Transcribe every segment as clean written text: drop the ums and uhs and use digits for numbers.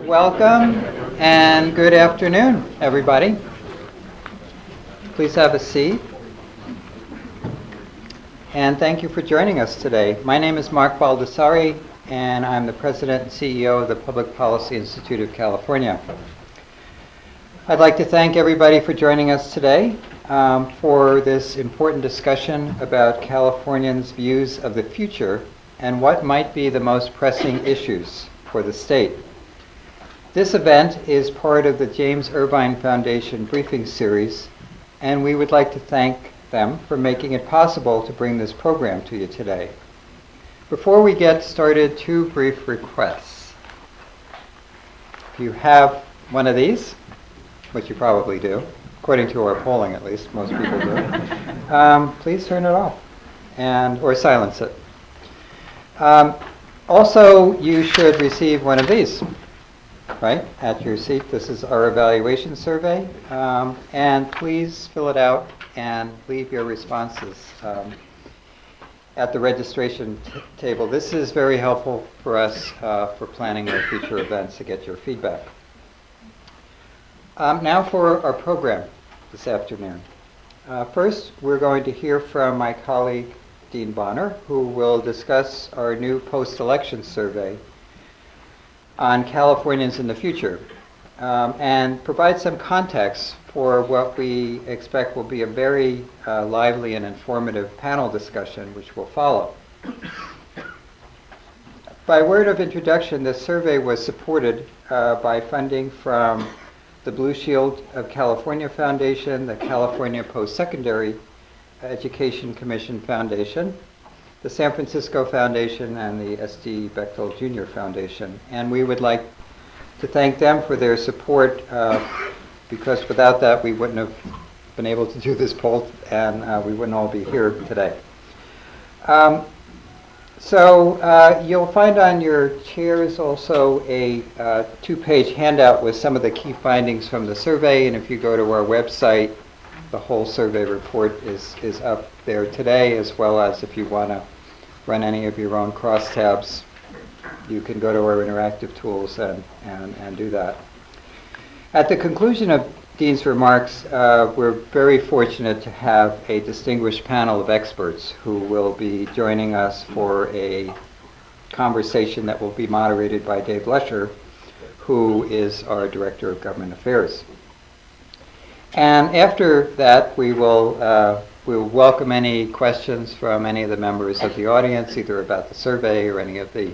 Welcome and good afternoon, everybody. Please have a seat. And thank you for joining us today. My name is Mark Baldessari, and I'm the President and CEO of the Public Policy Institute of California. I'd like to thank everybody for joining us today for this important discussion about Californians' views of the future and what might be the most pressing issues for the state. This event is part of the James Irvine Foundation briefing series, and we would like to thank them for making it possible to bring this program to you today. Before we get started, two brief requests. If you have one of these, which you probably do, according to our polling at least, most people do, please turn it off or silence it. Also, you should receive one of these, right, at your seat. This is our evaluation survey, and please fill it out and leave your responses at the registration table. This is very helpful for us for planning our future events to get your feedback. Now for our program this afternoon. First, we're going to hear from my colleague, Dean Bonner, who will discuss our new post-election survey on Californians in the future and provide some context for what we expect will be a very lively and informative panel discussion which will follow. By word of introduction, this survey was supported by funding from the Blue Shield of California Foundation, the California Post-Secondary Education Commission Foundation, the San Francisco Foundation, and the S.D. Bechtel Jr. Foundation. And we would like to thank them for their support because without that we wouldn't have been able to do this poll and we wouldn't all be here today. So you'll find on your chairs also a two-page handout with some of the key findings from the survey, and if you go to our website, the whole survey report is up there today, as well as if you want to run any of your own crosstabs, you can go to our interactive tools and do that. At the conclusion of Dean's remarks, we're very fortunate to have a distinguished panel of experts who will be joining us for a conversation that will be moderated by Dave Lesher, who is our Director of Government Affairs. And after that, we will welcome any questions from any of the members of the audience, either about the survey or any of the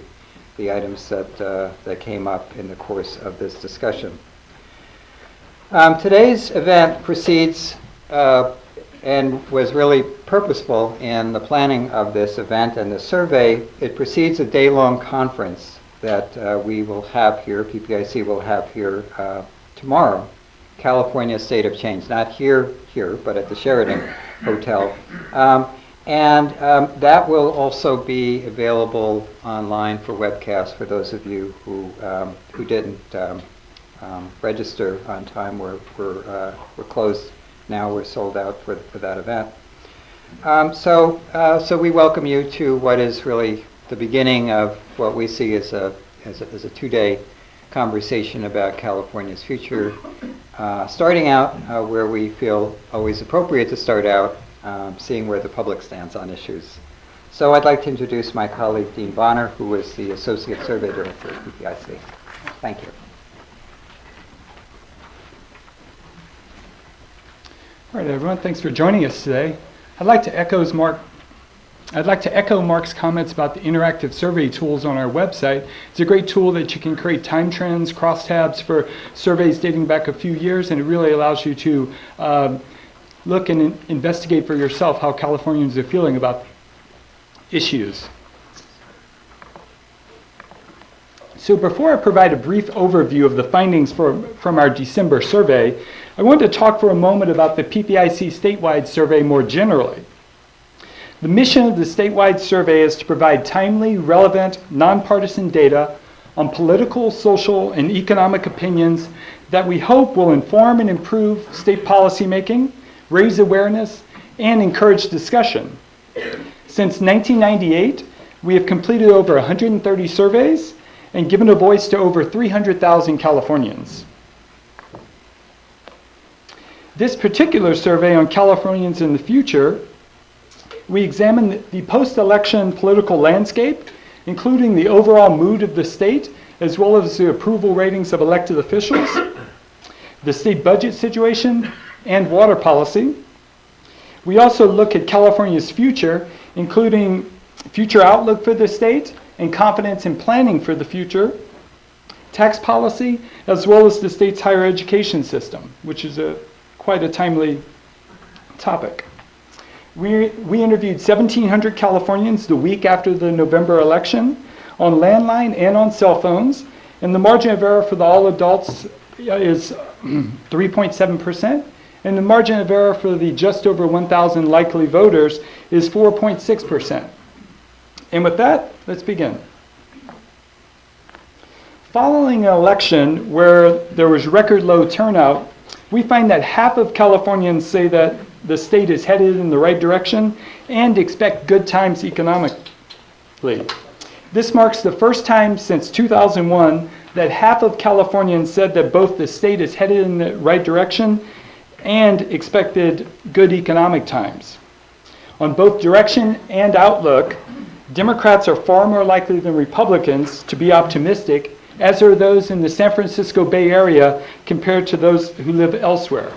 items that came up in the course of this discussion. Today's event proceeds and was really purposeful in the planning of this event and the survey. It precedes a day-long conference that we will have here, PPIC will have here tomorrow. California State of Change, not here, but at the Sheraton Hotel. And that will also be available online for webcast for those of you who didn't register on time. We're closed now. We're sold out for that event. So we welcome you to what is really the beginning of what we see as a two-day conversation about California's future. Starting out where we feel always appropriate to start out, seeing where the public stands on issues. So I'd like to introduce my colleague, Dean Bonner, who is the Associate Survey Director at PPIC. Thank you. All right, everyone, thanks for joining us today. I'd like to echo Mark's comments about the interactive survey tools on our website. It's a great tool that you can create time trends, crosstabs for surveys dating back a few years, and it really allows you to look and investigate for yourself how Californians are feeling about issues. So before I provide a brief overview of the findings from our December survey, I want to talk for a moment about the PPIC statewide survey more generally. The mission of the statewide survey is to provide timely, relevant, nonpartisan data on political, social, and economic opinions that we hope will inform and improve state policymaking, raise awareness, and encourage discussion. Since 1998, we have completed over 130 surveys, and given a voice to over 300,000 Californians. This particular survey on Californians in the future, we examined the post-election political landscape, including the overall mood of the state, as well as the approval ratings of elected officials, the state budget situation, and water policy. We also look at California's future, including future outlook for the state and confidence in planning for the future, tax policy, as well as the state's higher education system, which is quite a timely topic. We interviewed 1,700 Californians the week after the November election on landline and on cell phones, and the margin of error for the all adults is 3.7%, and the margin of error for the just over 1,000 likely voters is 4.6%. And with that, let's begin. Following an election where there was record low turnout, we find that half of Californians say that the state is headed in the right direction and expect good times economically. This marks the first time since 2001 that half of Californians said that both the state is headed in the right direction and expected good economic times. On both direction and outlook, Democrats are far more likely than Republicans to be optimistic, as are those in the San Francisco Bay Area compared to those who live elsewhere.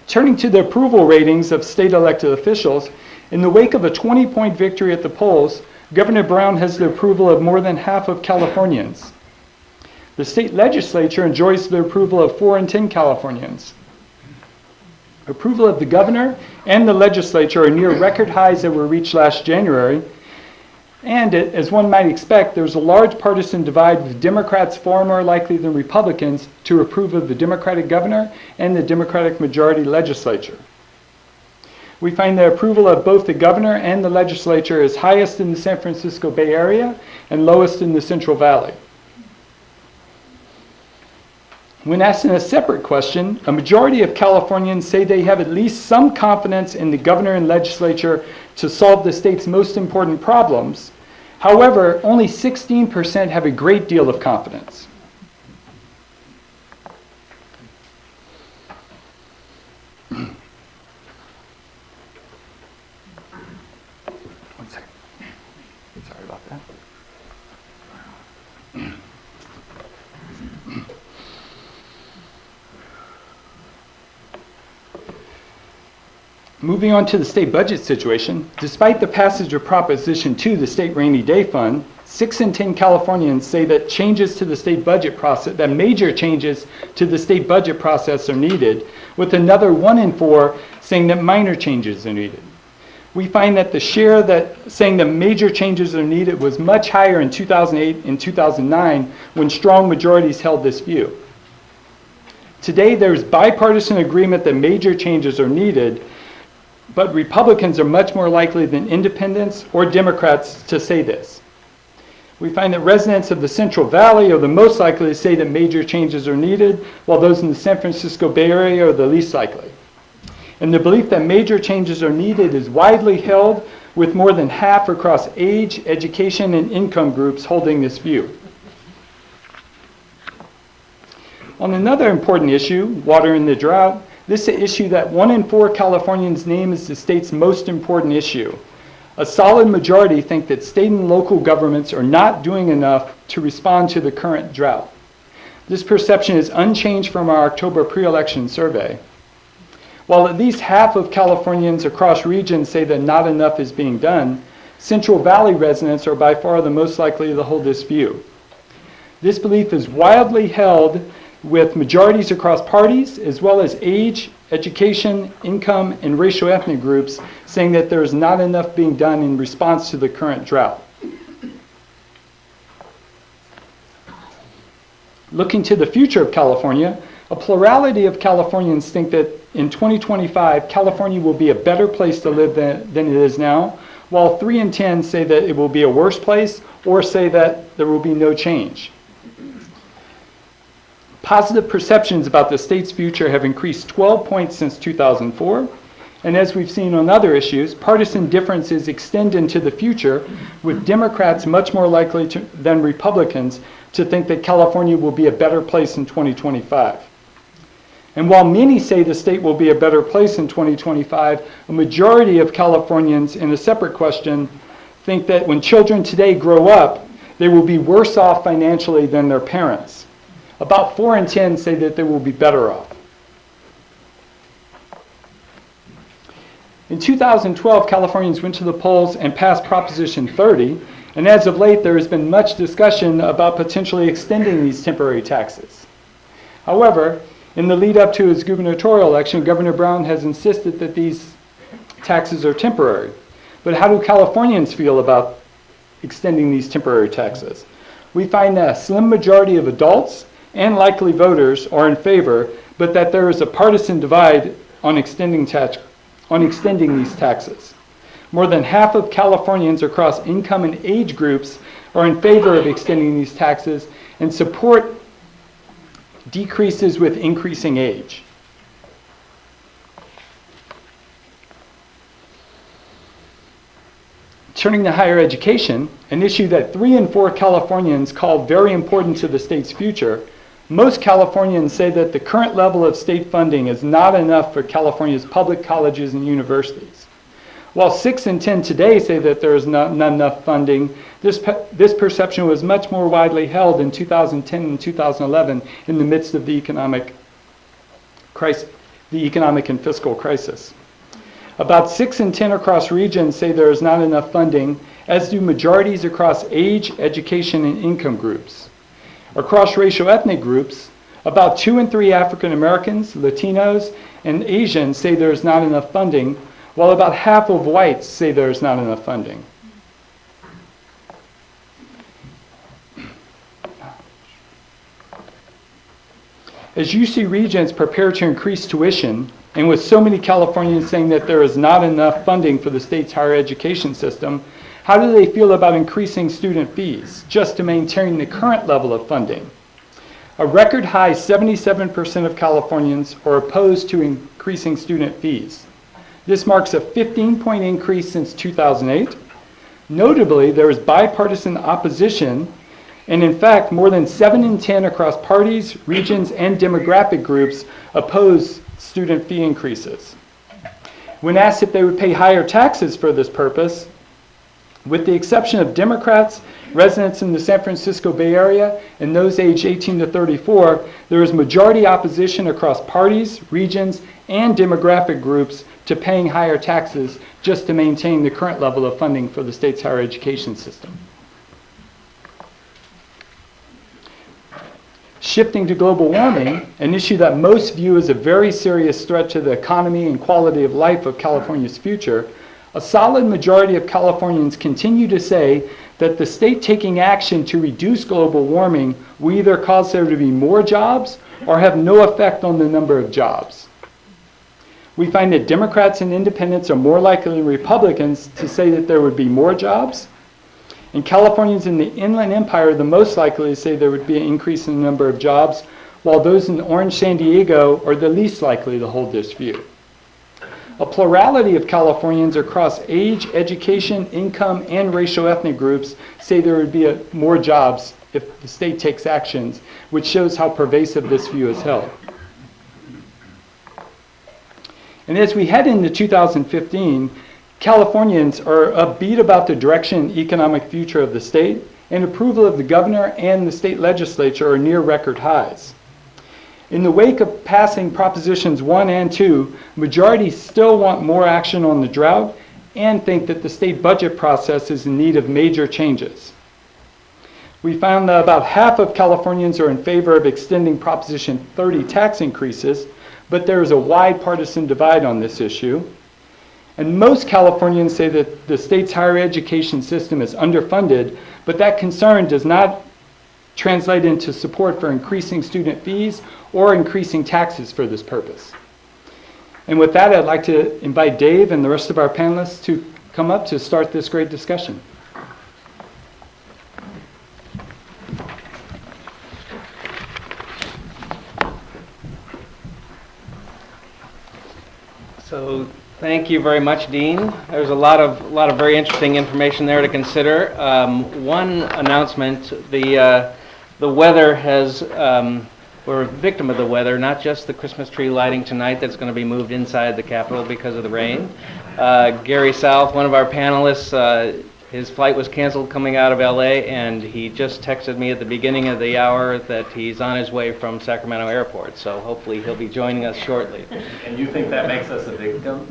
Turning to the approval ratings of state elected officials, in the wake of a 20-point victory at the polls, Governor Brown has the approval of more than half of Californians. The state legislature enjoys the approval of 4 in 10 Californians. Approval of the governor and the legislature are near record highs that were reached last January. And as one might expect, there's a large partisan divide with Democrats far more likely than Republicans to approve of the Democratic governor and the Democratic majority legislature. We find the approval of both the governor and the legislature is highest in the San Francisco Bay Area and lowest in the Central Valley. When asked in a separate question, a majority of Californians say they have at least some confidence in the governor and legislature to solve the state's most important problems. However, only 16% have a great deal of confidence. One second. Sorry about that. Moving on to the state budget situation, despite the passage of Proposition 2, the State Rainy Day Fund, 6 in 10 Californians say that changes to the state budget process, that major changes to the state budget process are needed, with another 1 in 4 saying that minor changes are needed. We find that the share that saying that major changes are needed was much higher in 2008 and 2009 when strong majorities held this view. Today, there's bipartisan agreement that major changes are needed, but Republicans are much more likely than independents or Democrats to say this. We find that residents of the Central Valley are the most likely to say that major changes are needed, while those in the San Francisco Bay Area are the least likely. And the belief that major changes are needed is widely held, with more than half across age, education, and income groups holding this view. On another important issue, water and the drought, this is an issue that 1 in 4 Californians name as the state's most important issue. A solid majority think that state and local governments are not doing enough to respond to the current drought. This perception is unchanged from our October pre-election survey. While at least half of Californians across regions say that not enough is being done, Central Valley residents are by far the most likely to hold this view. This belief is widely held with majorities across parties, as well as age, education, income, and racial ethnic groups, saying that there is not enough being done in response to the current drought. Looking to the future of California, a plurality of Californians think that in 2025, California will be a better place to live than it is now, while 3 in 10 say that it will be a worse place or say that there will be no change. Positive perceptions about the state's future have increased 12 points since 2004, And as we've seen on other issues, partisan differences extend into the future, with Democrats much more likely than Republicans to think that California will be a better place in 2025. And while many say the state will be a better place in 2025, a majority of Californians, in a separate question, think that when children today grow up, they will be worse off financially than their parents. About 4 in 10 say that they will be better off. In 2012, Californians went to the polls and passed Proposition 30, and as of late, there has been much discussion about potentially extending these temporary taxes. However, in the lead up to his gubernatorial election, Governor Brown has insisted that these taxes are temporary. But how do Californians feel about extending these temporary taxes? We find that a slim majority of adults and likely voters are in favor, but that there is a partisan divide on extending these taxes. More than half of Californians across income and age groups are in favor of extending these taxes and support decreases with increasing age. Turning to higher education, an issue that 3 in 4 Californians call very important to the state's future, most Californians say that the current level of state funding is not enough for California's public colleges and universities. While 6 in 10 today say that there is not enough funding, this perception was much more widely held in 2010 and 2011 in the midst of the economic and fiscal crisis. About 6 in 10 across regions say there is not enough funding, as do majorities across age, education, and income groups. Across racial ethnic groups, about 2 in 3 African Americans, Latinos, and Asians say there is not enough funding, while about half of whites say there is not enough funding. As UC Regents prepare to increase tuition, and with so many Californians saying that there is not enough funding for the state's higher education system, how do they feel about increasing student fees just to maintain the current level of funding? A record high 77% of Californians are opposed to increasing student fees. This marks a 15-point increase since 2008. Notably, there is bipartisan opposition, and in fact, more than 7 in 10 across parties, regions, and demographic groups oppose student fee increases. When asked if they would pay higher taxes for this purpose, with the exception of Democrats, residents in the San Francisco Bay Area, and those aged 18 to 34, there is majority opposition across parties, regions, and demographic groups to paying higher taxes just to maintain the current level of funding for the state's higher education system. Shifting to global warming, an issue that most view as a very serious threat to the economy and quality of life of California's future, a solid majority of Californians continue to say that the state taking action to reduce global warming will either cause there to be more jobs or have no effect on the number of jobs. We find that Democrats and independents are more likely than Republicans to say that there would be more jobs, and Californians in the Inland Empire are the most likely to say there would be an increase in the number of jobs, while those in Orange, San Diego are the least likely to hold this view. A plurality of Californians across age, education, income, and racial ethnic groups say there would be more jobs if the state takes actions, which shows how pervasive this view is held. And as we head into 2015, Californians are upbeat about the direction and economic future of the state, and approval of the governor and the state legislature are near record highs. In the wake of passing Propositions 1 and 2, majorities still want more action on the drought and think that the state budget process is in need of major changes. We found that about half of Californians are in favor of extending Proposition 30 tax increases, but there is a wide partisan divide on this issue. And most Californians say that the state's higher education system is underfunded, but that concern does not translate into support for increasing student fees or increasing taxes for this purpose. And with that, I'd like to invite Dave and the rest of our panelists to come up to start this great discussion. So Thank you very much, Dean. There's a lot of very interesting information there to consider. One announcement: the weather has. We're a victim of the weather, not just the Christmas tree lighting tonight that's going to be moved inside the Capitol because of the rain. Garry South, one of our panelists, his flight was canceled coming out of LA, and he just texted me at the beginning of the hour that he's on his way from Sacramento Airport, so hopefully he'll be joining us shortly. And you think that makes us a victim?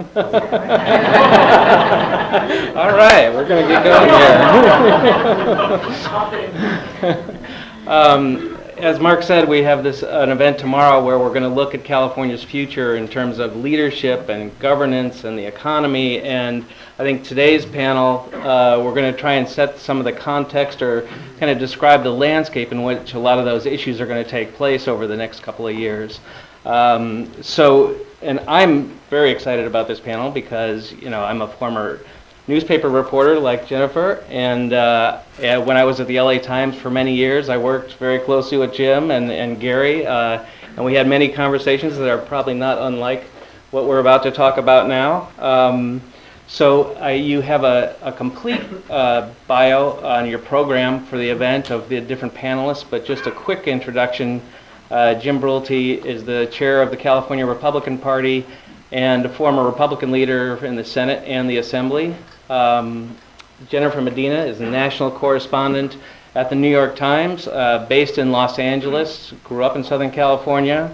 All right, we're going to get going here. As Mark said, we have an event tomorrow where we're going to look at California's future in terms of leadership and governance and the economy. And I think today's panel, we're going to try and set some of the context or kind of describe the landscape in which a lot of those issues are going to take place over the next couple of years. And I'm very excited about this panel because, I'm a former newspaper reporter like Jennifer, and when I was at the LA Times for many years, I worked very closely with Jim and Garry, and we had many conversations that are probably not unlike what we're about to talk about now. You have a complete bio on your program for the event of the different panelists, but just a quick introduction. Jim Brulte is the chair of the California Republican Party and a former Republican leader in the Senate and the Assembly. Jennifer Medina is a national correspondent at the New York Times, based in Los Angeles, grew up in Southern California,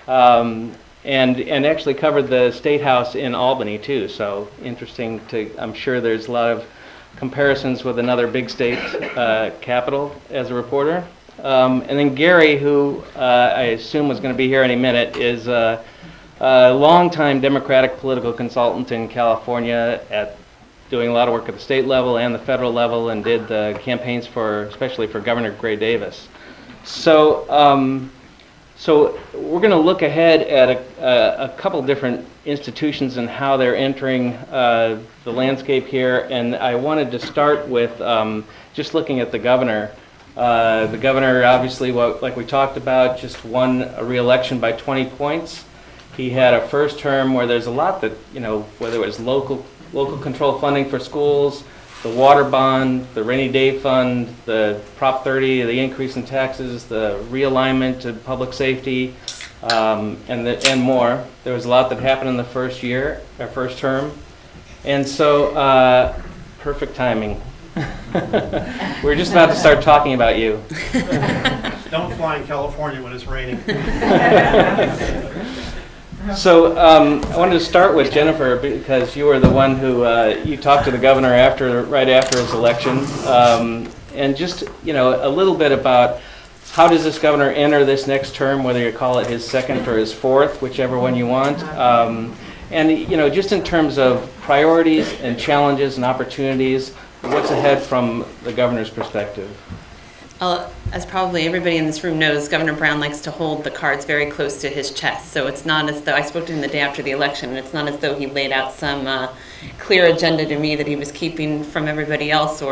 and actually covered the State House in Albany too, so interesting I'm sure there's a lot of comparisons with another big state capital as a reporter. And then Garry, who I assume was going to be here any minute, is a longtime Democratic political consultant in California, doing a lot of work at the state level and the federal level, and did the campaigns especially for Governor Gray Davis. So we're going to look ahead at a couple different institutions and how they're entering the landscape here. And I wanted to start with just looking at the governor. The governor, obviously, like we talked about, just won a re-election by 20 points. He had a first term where there's a lot that, whether it was local control funding for schools, the water bond, the rainy day fund, the Prop 30, the increase in taxes, the realignment to public safety, and more. There was a lot that happened in the first term. And so, perfect timing. We're just about to start talking about you. Don't fly in California when it's raining. So I wanted to start with Jennifer because you were the one who you talked to the governor right after his election, and just a little bit about how does this governor enter this next term, whether you call it his second or his fourth, whichever one you want, and just in terms of priorities and challenges and opportunities, what's ahead from the governor's perspective? As probably everybody in this room knows, Governor Brown likes to hold the cards very close to his chest. So it's not as though, I spoke to him the day after the election, and it's not as though he laid out some clear agenda to me that he was keeping from everybody else.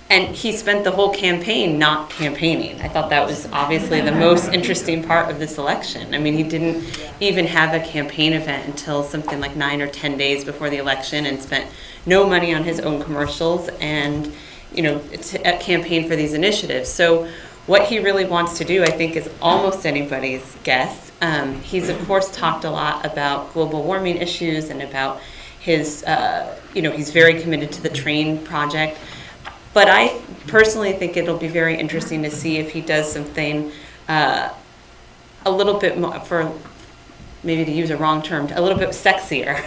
And he spent the whole campaign not campaigning. I thought that was obviously the most interesting part of this election. I mean, he didn't even have a campaign event until something like 9 or 10 days before the election, and spent no money on his own commercials and a campaign for these initiatives. So what he really wants to do, I think, is almost anybody's guess. He's, of course, talked a lot about global warming issues and about his, he's very committed to the train project. But I personally think it'll be very interesting to see if he does something a little bit more, for maybe to use a wrong term, a little bit sexier.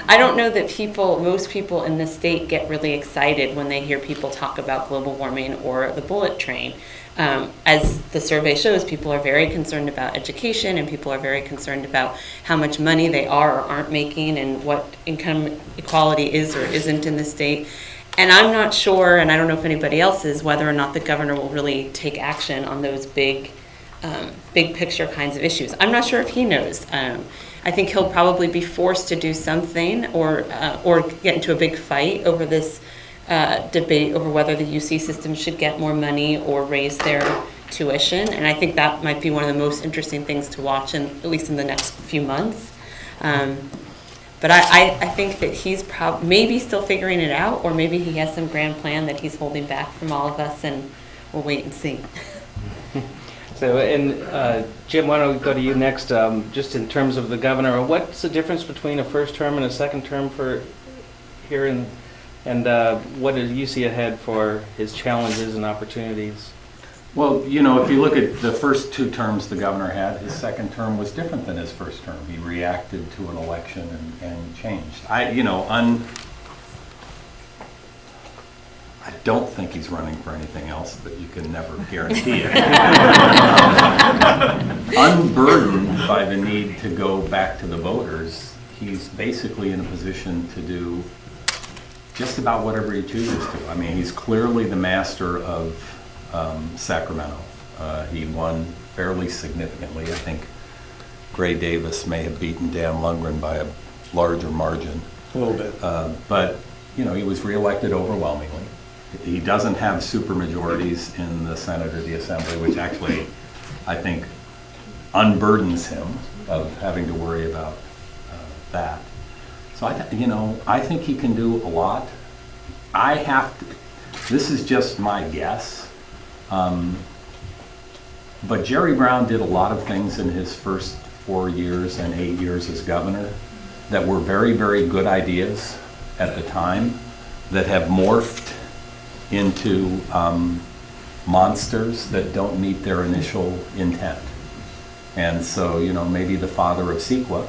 I don't know that most people in this state get really excited when they hear people talk about global warming or the bullet train. As the survey shows, people are very concerned about education, and people are very concerned about how much money they are or aren't making and what income equality is or isn't in the state. And I'm not sure, and I don't know if anybody else is, whether or not the governor will really take action on those big picture kinds of issues. I'm not sure if he knows. I think he'll probably be forced to do something or get into a big fight over this debate over whether the UC system should get more money or raise their tuition. And I think that might be one of the most interesting things to watch, at least in the next few months. But I think that he's maybe still figuring it out, or maybe he has some grand plan that he's holding back from all of us, and we'll wait and see. So, and Jim, why don't we go to you next? Just in terms of the governor, what's the difference between a first term and a second term for here, and what do you see ahead for his challenges and opportunities? Well, you know, if you look at the first 2 terms the governor had, his second term was different than his first term. He reacted to an election and changed. I don't think he's running for anything else, but you can never guarantee it. Unburdened by the need to go back to the voters, he's basically in a position to do just about whatever he chooses to. I mean, he's clearly the master of Sacramento. He won fairly significantly. I think Gray Davis may have beaten Dan Lundgren by a larger margin. A little bit. But, you know, he was reelected overwhelmingly. He doesn't have supermajorities in the Senate or the Assembly, which actually, I think, unburdens him of having to worry about that. So, I think he can do a lot. This is just my guess. But Jerry Brown did a lot of things in his first 4 years and 8 years as governor that were very, very good ideas at the time that have morphed into monsters that don't meet their initial intent. And so, you know, maybe the father of CEQA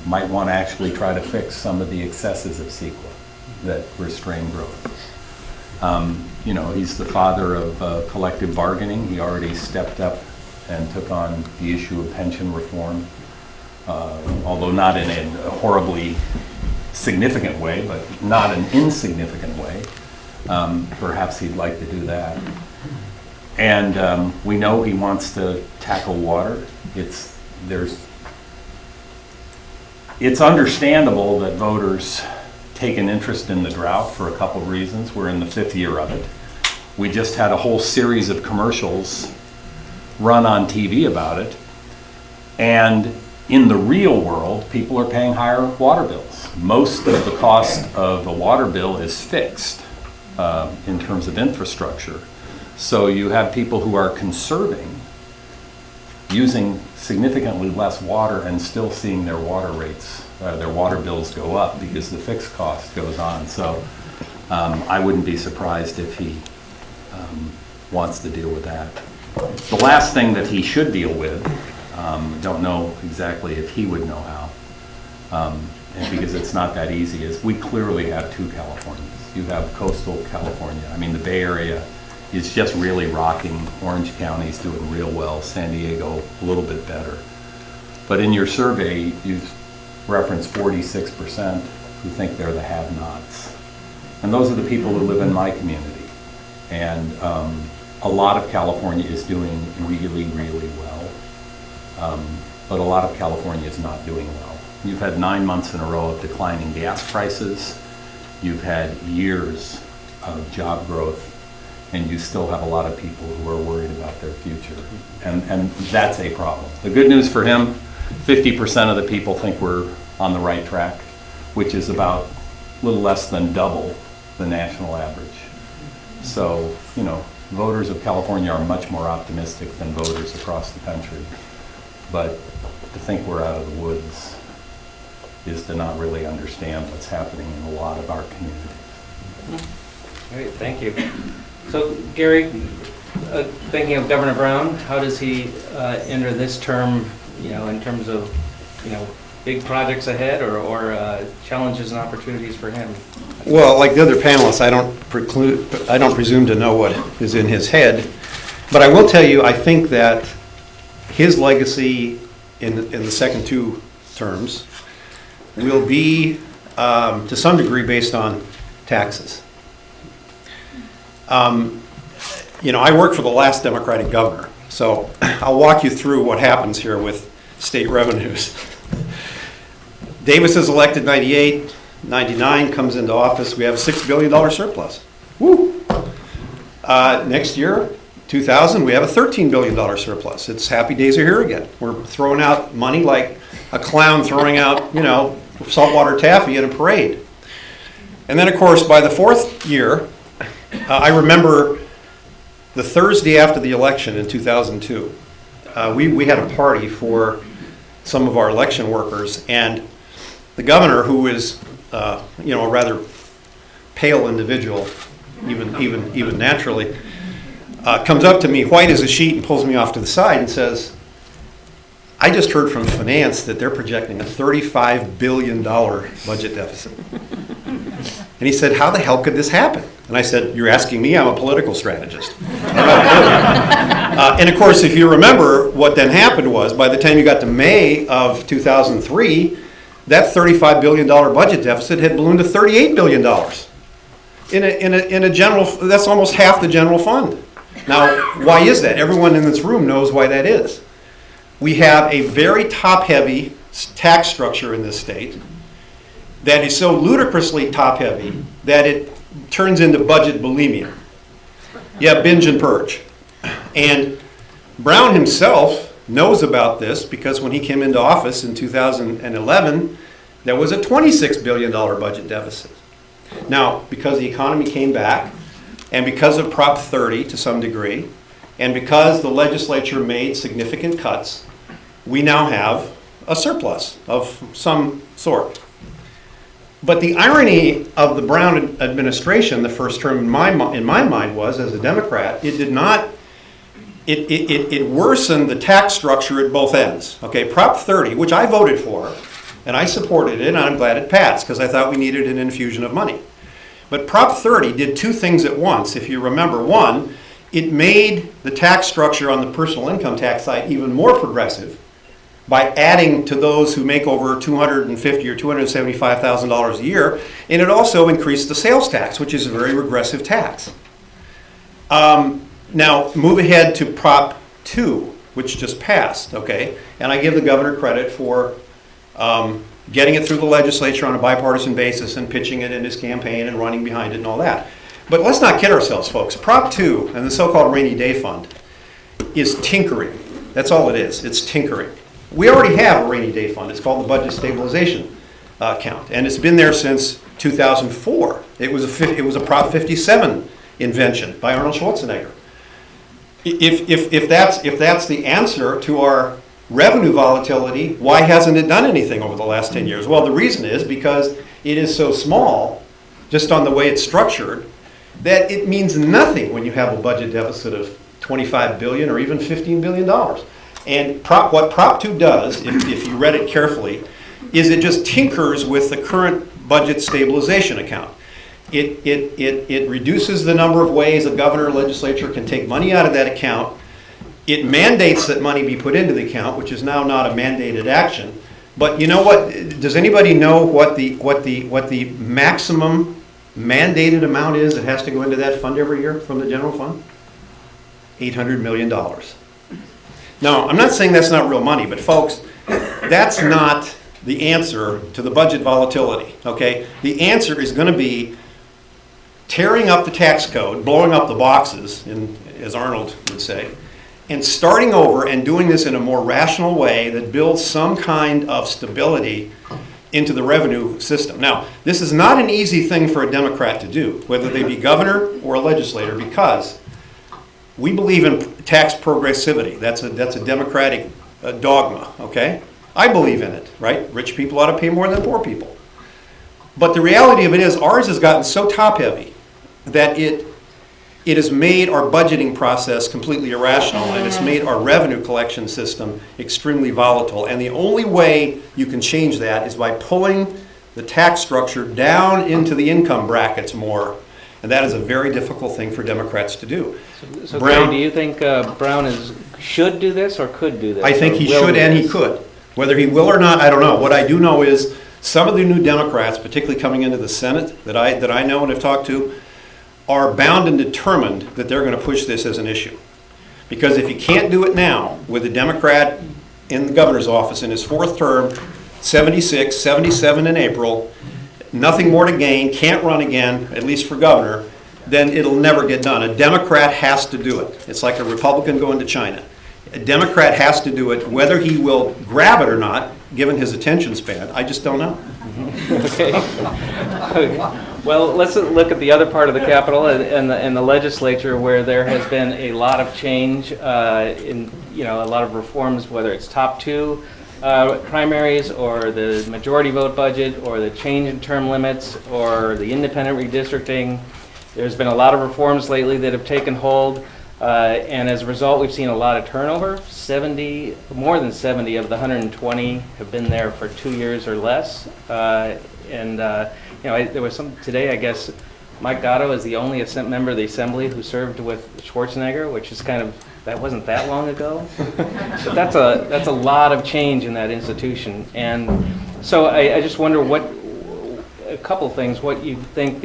might want to actually try to fix some of the excesses of CEQA that restrain growth. You know, he's the father of collective bargaining. He already stepped up and took on the issue of pension reform, although not in a horribly significant way, but not an insignificant way. Perhaps he'd like to do that. And we know he wants to tackle water. It's understandable that voters take an interest in the drought for a couple of reasons. We're in the 5th year of it. We just had a whole series of commercials run on TV about it. And in the real world, people are paying higher water bills. Most of the cost of a water bill is fixed in terms of infrastructure. So you have people who are conserving, using significantly less water and still seeing their water rates, their water bills go up because the fixed cost goes on. So I wouldn't be surprised if he wants to deal with that. The last thing that he should deal with, don't know exactly if he would know how, and because it's not that easy, is we clearly have 2 Californias. You have coastal California. I mean, the Bay Area is just really rocking. Orange County's doing real well. San Diego, a little bit better. But in your survey, you've referenced 46% who think they're the have-nots. And those are the people who live in my community. And a lot of California is doing really, really well. But a lot of California is not doing well. You've had 9 months in a row of declining gas prices. You've had years of job growth, and you still have a lot of people who are worried about their future. And that's a problem. The good news for him, 50% of the people think we're on the right track, which is about a little less than double the national average. So, you know, voters of California are much more optimistic than voters across the country. But to think we're out of the woods is to not really understand what's happening in a lot of our communities. Great, thank you. So, Gary, thinking of Governor Brown, how does he enter this term, you know, in terms of, you know, big projects ahead or challenges and opportunities for him? Well, like the other panelists, I don't presume to know what is in his head, but I will tell you, I think that his legacy in the second 2 terms will be, to some degree, based on taxes. You know, I worked for the last Democratic governor, so I'll walk you through what happens here with state revenues. Davis is elected 98, 99 comes into office, we have a $6 billion surplus. Woo! Next year, 2000, we have a $13 billion surplus. It's happy days are here again. We're throwing out money like a clown throwing out, you know, saltwater taffy at a parade. And then, of course, by the fourth year, I remember the Thursday after the election in 2002, we had a party for some of our election workers, and the governor, who is, a rather pale individual, even naturally, comes up to me, white as a sheet, and pulls me off to the side and says, I just heard from finance that they're projecting a $35 billion budget deficit. And he said, how the hell could this happen? And I said, you're asking me? I'm a political strategist. And of course, if you remember, what then happened was, by the time you got to May of 2003, that $35 billion budget deficit had ballooned to $38 billion. In a general, that's almost half the general fund. Now, why is that? Everyone in this room knows why that is. We have a very top-heavy tax structure in this state that is so ludicrously top-heavy that it turns into budget bulimia. Yeah, binge and purge. And Brown himself knows about this because when he came into office in 2011, there was a $26 billion budget deficit. Now, because the economy came back, and because of Prop 30 to some degree, and because the legislature made significant cuts, we now have a surplus of some sort. But the irony of the Brown administration, the first term in my mind was, as a Democrat, it did not, it worsened the tax structure at both ends. Okay, Prop 30, which I voted for, and I supported it, and I'm glad it passed, because I thought we needed an infusion of money. But Prop 30 did two things at once, if you remember. One, it made the tax structure on the personal income tax side even more progressive by adding to those who make over $250,000 or $275,000 a year, and it also increased the sales tax, which is a very regressive tax. Now, move ahead to Prop 2, which just passed, okay? And I give the governor credit for getting it through the legislature on a bipartisan basis and pitching it in his campaign and running behind it and all that. But let's not kid ourselves, folks. Prop 2 and the so-called rainy day fund is tinkering. That's all it is. It's tinkering. We already have a rainy day fund. It's called the Budget Stabilization Account, and it's been there since 2004. It was a Prop 57 invention by Arnold Schwarzenegger. If that's the answer to our revenue volatility, why hasn't it done anything over the last 10 years? Well, the reason is because it is so small, just on the way it's structured, that it means nothing when you have a budget deficit of $25 billion or even $15 billion. And what Prop 2 does, if you read it carefully, is it just tinkers with the current budget stabilization account. It reduces the number of ways a governor or legislature can take money out of that account. It mandates that money be put into the account, which is now not a mandated action. But you know what? Does anybody know what the maximum mandated amount is that has to go into that fund every year from the general fund? $800 million. Now, I'm not saying that's not real money, but folks, that's not the answer to the budget volatility, okay? The answer is going to be tearing up the tax code, blowing up the boxes, as Arnold would say, and starting over and doing this in a more rational way that builds some kind of stability into the revenue system. Now, this is not an easy thing for a Democrat to do, whether they be governor or a legislator, because we believe in tax progressivity. That's a Democratic dogma, okay? I believe in it, right? Rich people ought to pay more than poor people. But the reality of it is ours has gotten so top-heavy that it has made our budgeting process completely irrational, and it's made our revenue collection system extremely volatile. And the only way you can change that is by pulling the tax structure down into the income brackets more. And that is a very difficult thing for Democrats to do. So Brown, Garry, do you think Brown should do this or could do this? I think he should and he could. Whether he will or not, I don't know. What I do know is some of the new Democrats, particularly coming into the Senate, that I know and have talked to, are bound and determined that they're going to push this as an issue. Because if he can't do it now, with a Democrat in the governor's office in his fourth term, 76, 77 in April, nothing more to gain, can't run again, at least for governor, then it'll never get done. A Democrat has to do it. It's like a Republican going to China. A Democrat has to do it. Whether he will grab it or not given his attention span, I just don't know. Okay. Well, let's look at the other part of the Capitol and the legislature, where there has been a lot of change in, a lot of reforms, whether it's top two primaries or the majority vote budget or the change in term limits or the independent redistricting. There's been a lot of reforms lately that have taken hold. And as a result, we've seen a lot of turnover. More than 70 of the 120 have been there for 2 years or less. There was some today, I guess, Mike Gatto is the only member of the Assembly who served with Schwarzenegger, which is that wasn't that long ago. But that's a lot of change in that institution. And so I just wonder a couple things, what you think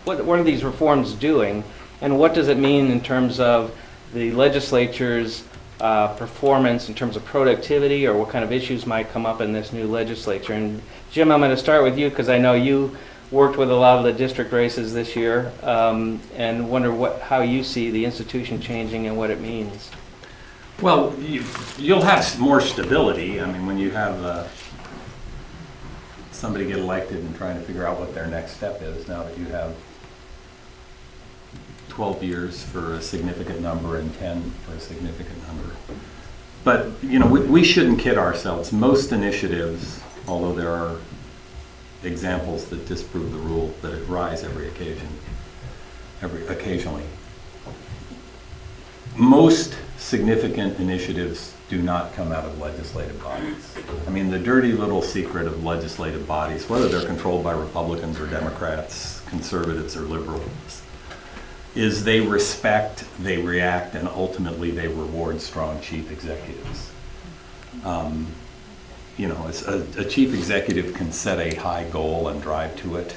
what are these reforms doing? And what does it mean in terms of the legislature's performance, in terms of productivity, or what kind of issues might come up in this new legislature? And Jim, I'm going to start with you because I know you worked with a lot of the district races this year, and wonder how you see the institution changing and what it means. Well, you'll have more stability. I mean, when you have somebody get elected and trying to figure out what their next step is, now that you have 12 years for a significant number and 10 for a significant number. But, we shouldn't kid ourselves. Most initiatives, although there are examples that disprove the rule, that it rise occasionally. Most significant initiatives do not come out of legislative bodies. I mean, the dirty little secret of legislative bodies, whether they're controlled by Republicans or Democrats, conservatives or liberals, is they respect, they react, and ultimately they reward strong chief executives. A chief executive can set a high goal and drive to it.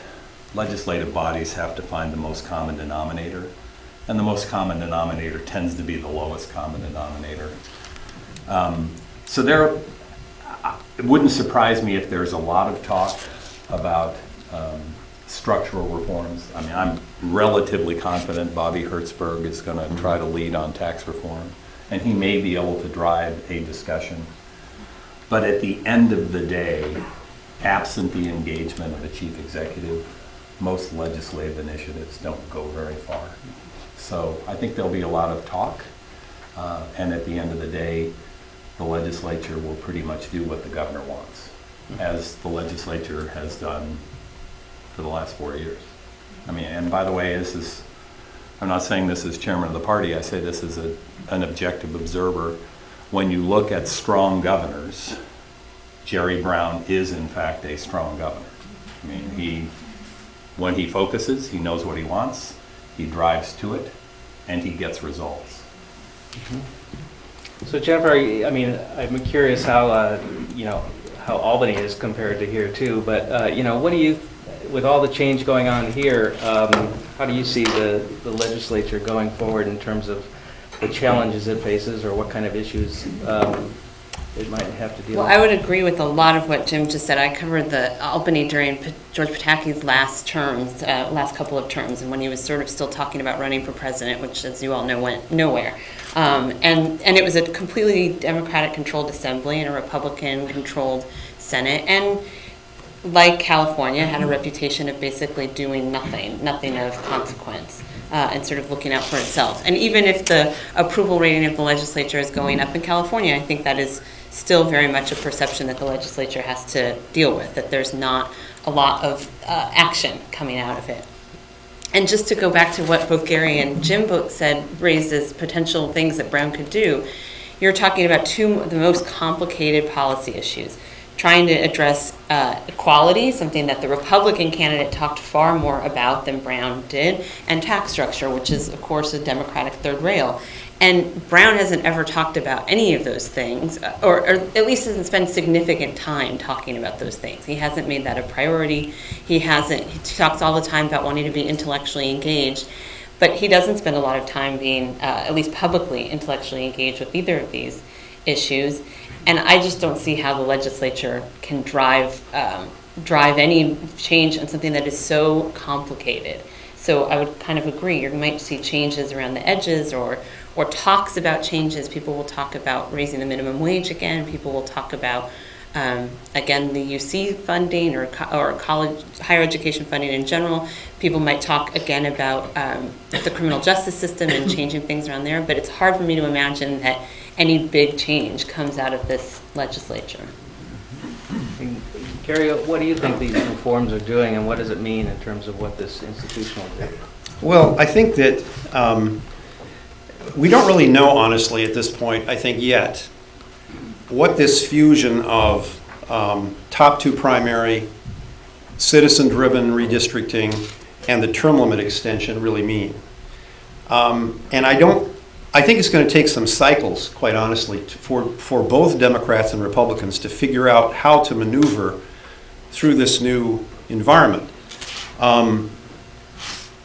Legislative bodies have to find the most common denominator, and the most common denominator tends to be the lowest common denominator. It wouldn't surprise me if there's a lot of talk about structural reforms. I mean, I'm relatively confident Bobby Hertzberg is going to try to lead on tax reform, and he may be able to drive a discussion. But at the end of the day, absent the engagement of a chief executive, most legislative initiatives don't go very far. So I think there'll be a lot of talk, and at the end of the day, the legislature will pretty much do what the governor wants, as the legislature has done for the last 4 years. I mean, and by the way, I'm not saying this as chairman of the party, I say this as an objective observer. When you look at strong governors, Jerry Brown is in fact a strong governor. I mean, when he focuses, he knows what he wants, he drives to it, and he gets results. So Jennifer, I mean, I'm curious how Albany is compared to here too, but what do you, with all the change going on here, how do you see the legislature going forward in terms of the challenges it faces, or what kind of issues it might have to deal with? Well, I would agree with a lot of what Jim just said. I covered the Albany during George Pataki's last couple of terms, and when he was sort of still talking about running for president, which, as you all know, went nowhere. And it was a completely Democratic-controlled assembly and a Republican-controlled Senate, and like California, had a reputation of basically doing nothing of consequence. And sort of looking out for itself. And even if the approval rating of the legislature is going up in California, I think that is still very much a perception that the legislature has to deal with, that there's not a lot of action coming out of it. And just to go back to what both Garry and Jim both said, raised as potential things that Brown could do, you're talking about two of the most complicated policy issues. Trying to address equality, something that the Republican candidate talked far more about than Brown did, and tax structure, which is, of course, a Democratic third rail. And Brown hasn't ever talked about any of those things, or at least hasn't spent significant time talking about those things. He hasn't made that a priority. He talks all the time about wanting to be intellectually engaged, but he doesn't spend a lot of time being, at least publicly, intellectually engaged with either of these issues. And I just don't see how the legislature can drive any change on something that is so complicated. So I would kind of agree. You might see changes around the edges or or talks about changes. People will talk about raising the minimum wage again. People will talk about, again, the UC funding or college, higher education funding in general. People might talk again about the criminal justice system and changing things around there, but it's hard for me to imagine that any big change comes out of this legislature. Garry, what do you think these reforms are doing, and what does it mean in terms of what this institution will do? Well, I think that we don't really know, honestly, at this point, I think yet, what this fusion of top two primary, citizen-driven redistricting, and the term limit extension really mean. And I think it's going to take some cycles, quite honestly, for both Democrats and Republicans to figure out how to maneuver through this new environment. Raul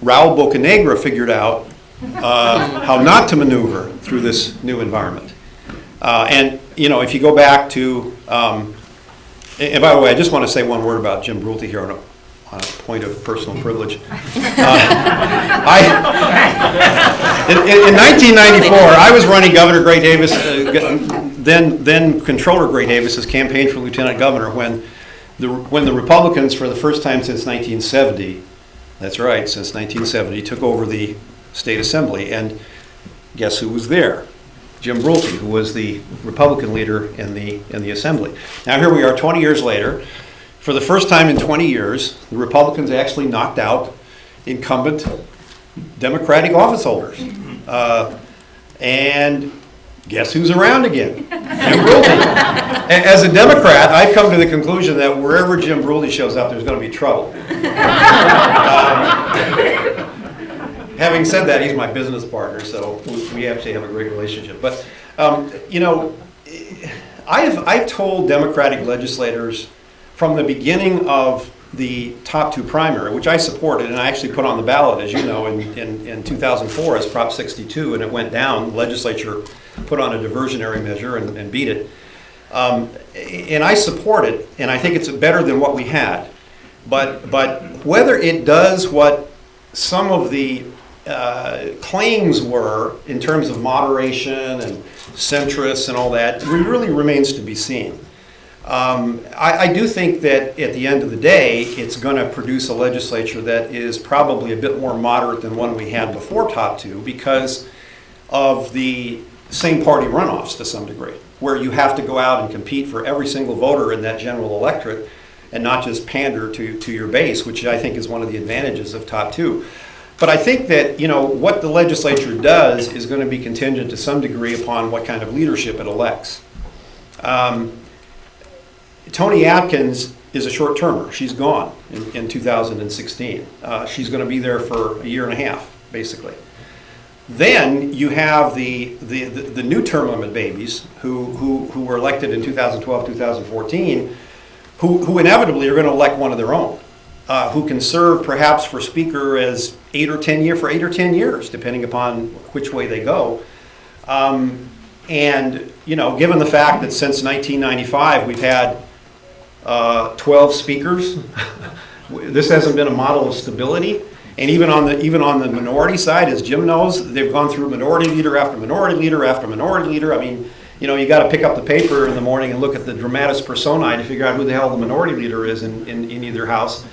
Bocanegra figured out how not to maneuver through this new environment. And, you know, if you go back to, and by the way, I just want to say one word about Jim Brulte here on a point of personal privilege. In 1994, I was running Governor Gray Davis, then Controller Gray Davis's campaign for Lieutenant Governor when the Republicans, for the first time since 1970, that's right, since 1970, took over the state assembly. And guess who was there? Jim Brulte, who was the Republican leader in the assembly. Now here we are 20 years later. For the first time in 20 years, the Republicans actually knocked out incumbent Democratic office holders. And guess who's around again? Jim Brulte. As a Democrat, I've come to the conclusion that wherever Jim Brulte shows up, there's going to be trouble. Having said that, he's my business partner, so we actually have a great relationship. But, you know, I've told Democratic legislators from the beginning of the top two primary, which I supported and I actually put on the ballot, as you know, in 2004 as Prop 62, and it went down. The legislature put on a diversionary measure and beat it. And I support it, and I think it's better than what we had. But whether it does what some of the claims were in terms of moderation and centrists and all that, really remains to be seen. I do think that at the end of the day, it's going to produce a legislature that is probably a bit more moderate than one we had before top two because of the same party runoffs to some degree, where you have to go out and compete for every single voter in that general electorate and not just pander to your base, which I think is one of the advantages of top two. But I think that, you know, what the legislature does is going to be contingent to some degree upon what kind of leadership it elects. Toni Atkins is a short-termer. She's gone in 2016. She's going to be there for a year and a half, basically. Then you have the new term limit babies who were elected in 2012, 2014, who inevitably are going to elect one of their own, who can serve perhaps for speaker as 8 or 10 years, depending upon which way they go. And, you know, given the fact that since 1995 we've had 12 speakers, this hasn't been a model of stability. And even on the minority side, as Jim knows, they've gone through minority leader after minority leader after minority leader. I mean, you know, you got to pick up the paper in the morning and look at the dramatis personae to figure out who the hell the minority leader is in either house.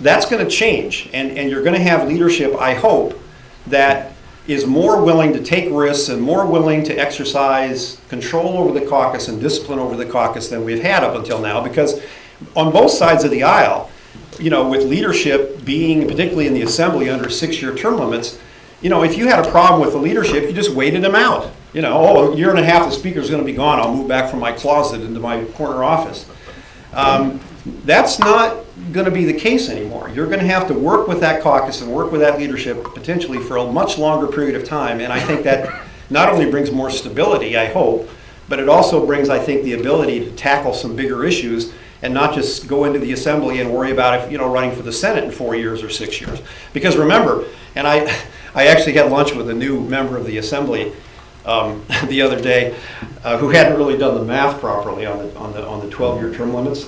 That's going to change, and you're going to have leadership, I hope, that is more willing to take risks and more willing to exercise control over the caucus and discipline over the caucus than we've had up until now. Because on both sides of the aisle, you know, with leadership being, particularly in the assembly, under 6-year term limits, you know, if you had a problem with the leadership, you just waited them out. You know, oh, a year and a half, the speaker's going to be gone. I'll move back from my closet into my corner office. That's not going to be the case anymore. You're going to have to work with that caucus and work with that leadership potentially for a much longer period of time. And I think that not only brings more stability, I hope, but it also brings, I think, the ability to tackle some bigger issues and not just go into the assembly and worry about if, you know, running for the Senate in 4 years or 6 years. Because remember, and I actually had lunch with a new member of the assembly the other day who hadn't really done the math properly on the 12-year term limits.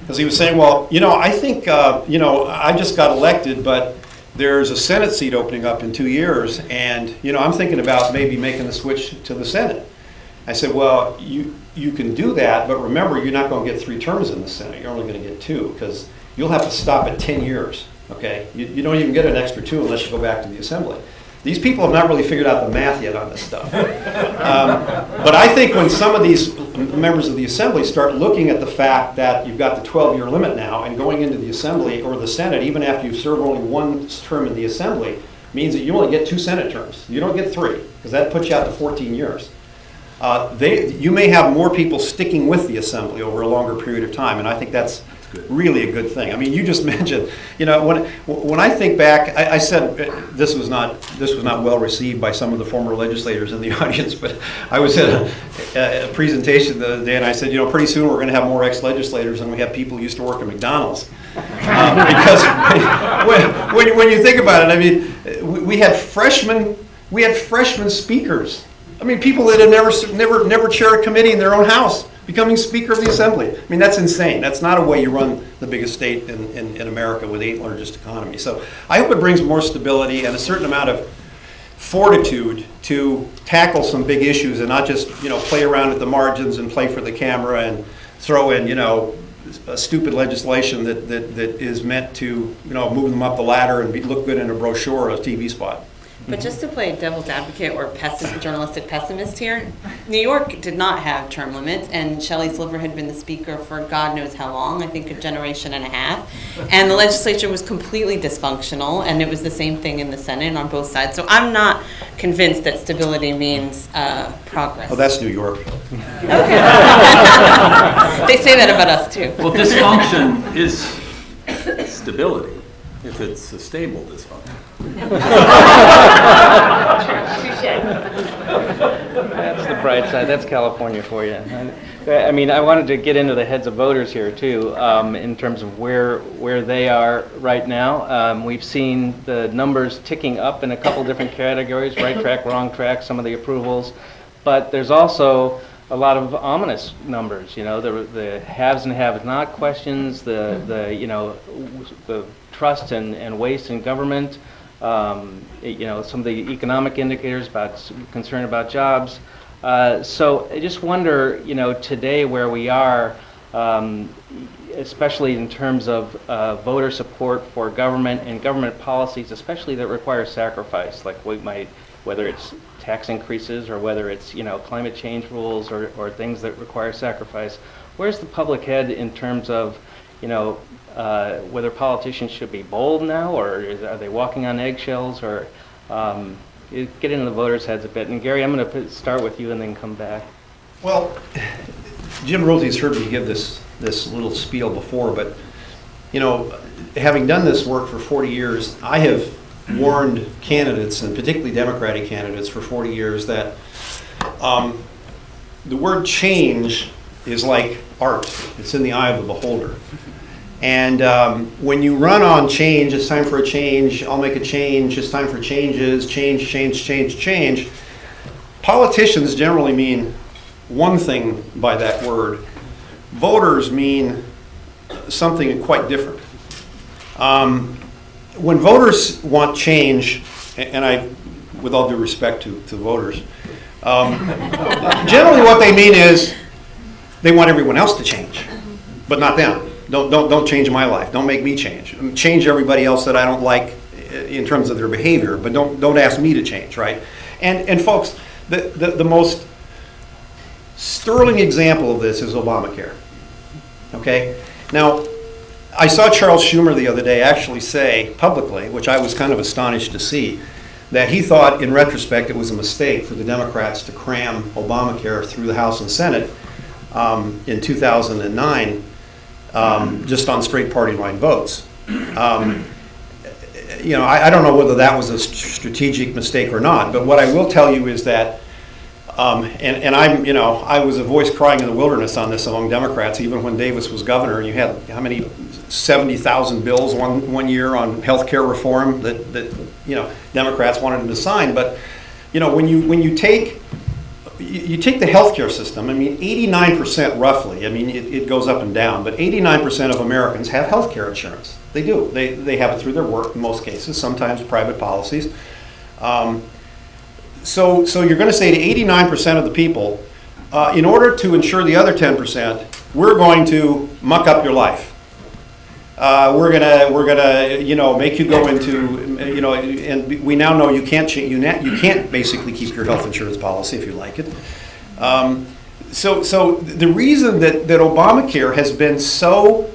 Because he was saying, well, you know, I think, you know, I just got elected, but, there's a Senate seat opening up in 2 years, and I'm thinking about maybe making the switch to the Senate. I said, well, you can do that, but remember, you're not going to get 3 terms in the Senate. You're only going to get 2, because you'll have to stop at 10 years. Okay, you don't even get an extra 2 unless you go back to the Assembly. These people have not really figured out the math yet on this stuff. But I think when some of these members of the Assembly start looking at the fact that you've got the 12-year limit now, and going into the Assembly or the Senate, even after you've served only 1 term in the Assembly, means that you only get 2 Senate terms. You don't get 3, because that puts you out to 14 years. You may have more people sticking with the Assembly over a longer period of time, and I think that's really a good thing. I mean, you just mentioned, when I think back, I said this was not well received by some of the former legislators in the audience, but I was at a presentation the other day, and I said, pretty soon we're going to have more ex-legislators than we have people who used to work at McDonald's. Because when you think about it, I mean, we had freshmen speakers. I mean, people that had never chaired a committee in their own house becoming Speaker of the Assembly. I mean, that's insane. That's not a way you run the biggest state in America with the 8th largest economy. So I hope it brings more stability and a certain amount of fortitude to tackle some big issues and not just, play around at the margins and play for the camera and throw in, a stupid legislation that is meant to, move them up the ladder and look good in a brochure or a TV spot. But just to play devil's advocate or journalistic pessimist here, New York did not have term limits, and Shelley Sliver had been the speaker for God knows how long, I think a generation and a half, and the legislature was completely dysfunctional, and it was the same thing in the Senate on both sides. So I'm not convinced that stability means progress. Oh, that's New York. Okay. They say that about us too. Well, dysfunction is stability if it's a stable dysfunction. That's the bright side. That's California for you. I mean, I wanted to get into the heads of voters here too, in terms of where they are right now. We've seen the numbers ticking up in a couple different categories: right track, wrong track, some of the approvals, but there's also a lot of ominous numbers. The haves and have-not questions, the trust and waste in government. Some of the economic indicators about concern about jobs. So I just wonder, today where we are, especially in terms of voter support for government and government policies, especially that require sacrifice, like whether it's tax increases or whether it's climate change rules or things that require sacrifice. Where's the public head in terms of whether politicians should be bold now, or are they walking on eggshells, or get into the voters' heads a bit. And Gary, I'm going to start with you and then come back. Well, Jim Brulte's heard me give this little spiel before, but having done this work for 40 years, I have warned candidates, and particularly Democratic candidates, for 40 years that the word change is like art. It's in the eye of the beholder. And when you run on change, it's time for a change, I'll make a change, it's time for changes, change. Politicians generally mean one thing by that word. Voters mean something quite different. When voters want change, and I, with all due respect to voters, generally what they mean is they want everyone else to change, but not them. Don't change my life. Don't make me change. Change everybody else that I don't like in terms of their behavior, but don't ask me to change, right? And folks, the most sterling example of this is Obamacare. Okay? Now, I saw Charles Schumer the other day actually say publicly, which I was kind of astonished to see, that he thought in retrospect it was a mistake for the Democrats to cram Obamacare through the House and Senate in 2009 just on straight party line votes. I don't know whether that was a strategic mistake or not, but what I will tell you is that I was a voice crying in the wilderness on this among Democrats, even when Davis was governor. You had how many 70,000 bills one year on health care reform that Democrats wanted him to sign. But when you take you take the healthcare system, I mean, 89% roughly, I mean, it goes up and down, but 89% of Americans have healthcare insurance. They do. They have it through their work in most cases, sometimes private policies. So you're going to say to 89% of the people, in order to insure the other 10%, we're going to muck up your life. We're gonna make you go into, and we now know you can't basically keep your health insurance policy if you like it. So the reason that Obamacare has been so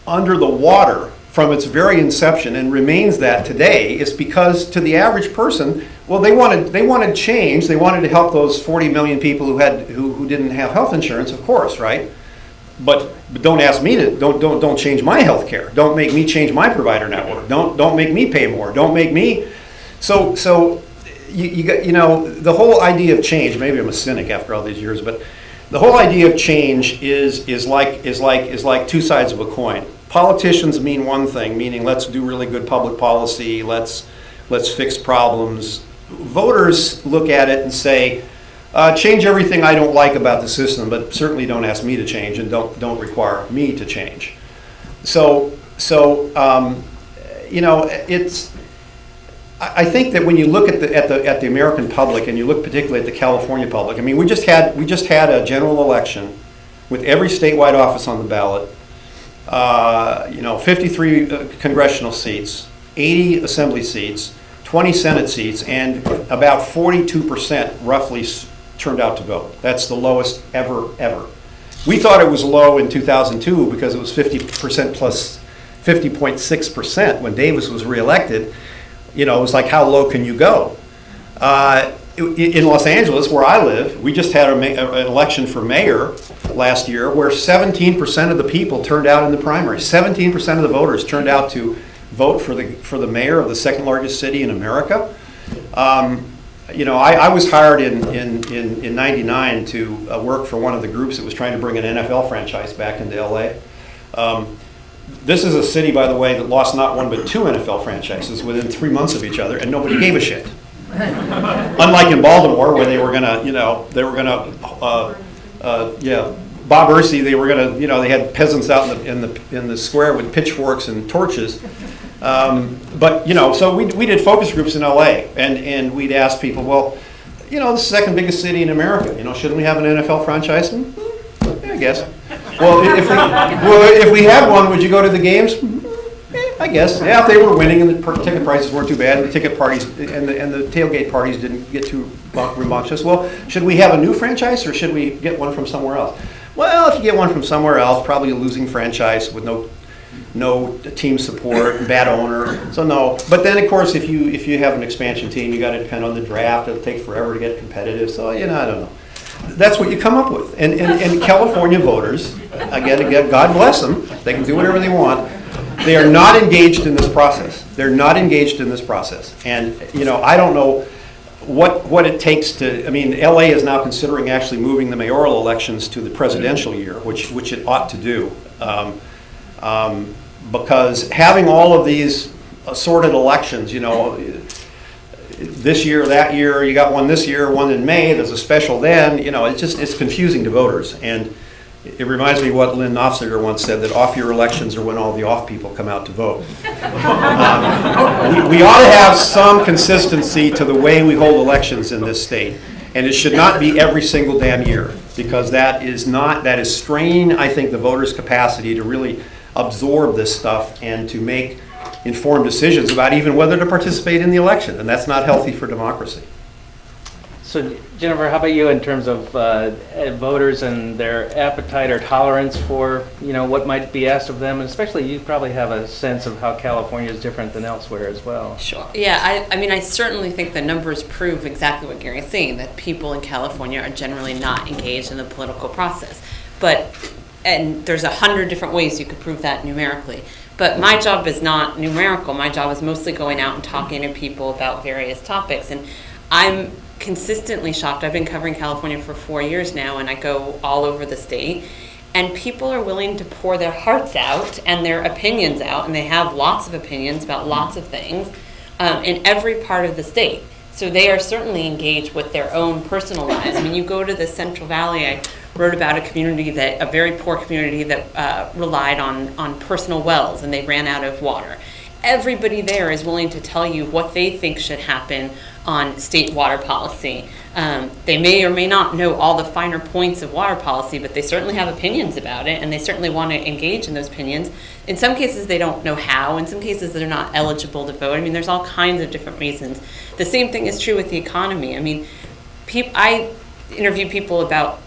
under the water from its very inception and remains that today is because to the average person, well, they wanted change. They wanted to help those 40 million people who didn't have health insurance, of course, right? But don't ask me to don't change my health care. Don't make me change my provider network. Don't make me pay more. Don't make me. So you got the whole idea of change. Maybe I'm a cynic after all these years, but the whole idea of change is like two sides of a coin. Politicians mean one thing, meaning let's do really good public policy. Let's fix problems. Voters look at it and say, change everything I don't like about the system, but certainly don't ask me to change and don't require me to change. It's. I think that when you look at the American public and you look particularly at the California public, I mean, we just had a general election with every statewide office on the ballot. 53 congressional seats, 80 assembly seats, 20 Senate seats, and about 42% roughly turned out to vote. That's the lowest ever. We thought it was low in 2002 because it was 50% plus 50.6% when Davis was reelected. It was like, how low can you go? In Los Angeles, where I live, we just had an election for mayor last year where 17% of the people turned out in the primary. 17% of the voters turned out to vote for the mayor of the second largest city in America. I was hired in '99 to work for one of the groups that was trying to bring an NFL franchise back into LA. This is a city, by the way, that lost not one but two NFL franchises within 3 months of each other, and nobody gave a shit. Unlike in Baltimore, where they were gonna, Bob Ursi, they were gonna, they had peasants out in the square with pitchforks and torches. So we did focus groups in LA, and we'd ask people, well, the second biggest city in America, shouldn't we have an NFL franchise? Yeah, I guess. Well, if we had one, would you go to the games? I guess. Yeah, if they were winning and the ticket prices weren't too bad, and the ticket parties and the tailgate parties didn't get too rambunctious. Well, should we have a new franchise or should we get one from somewhere else? Well, if you get one from somewhere else, probably a losing franchise with no team support, bad owner. So no. But then, of course, if you have an expansion team, you got to depend on the draft. It'll take forever to get competitive. So I don't know. That's what you come up with. And California voters, again, God bless them. They can do whatever they want. They are not engaged in this process. They're not engaged in this process. And I don't know what it takes to. I mean, LA is now considering actually moving the mayoral elections to the presidential year, which it ought to do. Because having all of these assorted elections, this year, that year, you got one this year, one in May, there's a special then, it's confusing to voters. And it reminds me what Lynn Nofziger once said, that off-year elections are when all the off people come out to vote. We ought to have some consistency to the way we hold elections in this state. And it should not be every single damn year, because that is straining, I think, the voters' capacity to really absorb this stuff and to make informed decisions about even whether to participate in the election, and that's not healthy for democracy. So Jennifer, how about you in terms of voters and their appetite or tolerance for what might be asked of them, and especially you probably have a sense of how California is different than elsewhere as well. Sure. Yeah, I mean, I certainly think the numbers prove exactly what Gary's saying, that people in California are generally not engaged in the political process. And there's 100 different ways you could prove that numerically. But my job is not numerical. My job is mostly going out and talking to people about various topics. And I'm consistently shocked. I've been covering California for 4 years now, and I go all over the state. And people are willing to pour their hearts out and their opinions out, and they have lots of opinions about lots of things in every part of the state. So they are certainly engaged with their own personal lives. I mean, you go to the Central Valley, I wrote about a very poor community that relied on personal wells, and they ran out of water. Everybody there is willing to tell you what they think should happen on state water policy. They may or may not know all the finer points of water policy, but they certainly have opinions about it, and they certainly want to engage in those opinions. In some cases, they don't know how. In some cases, they're not eligible to vote. I mean, there's all kinds of different reasons. The same thing is true with the economy. I mean, I interview people about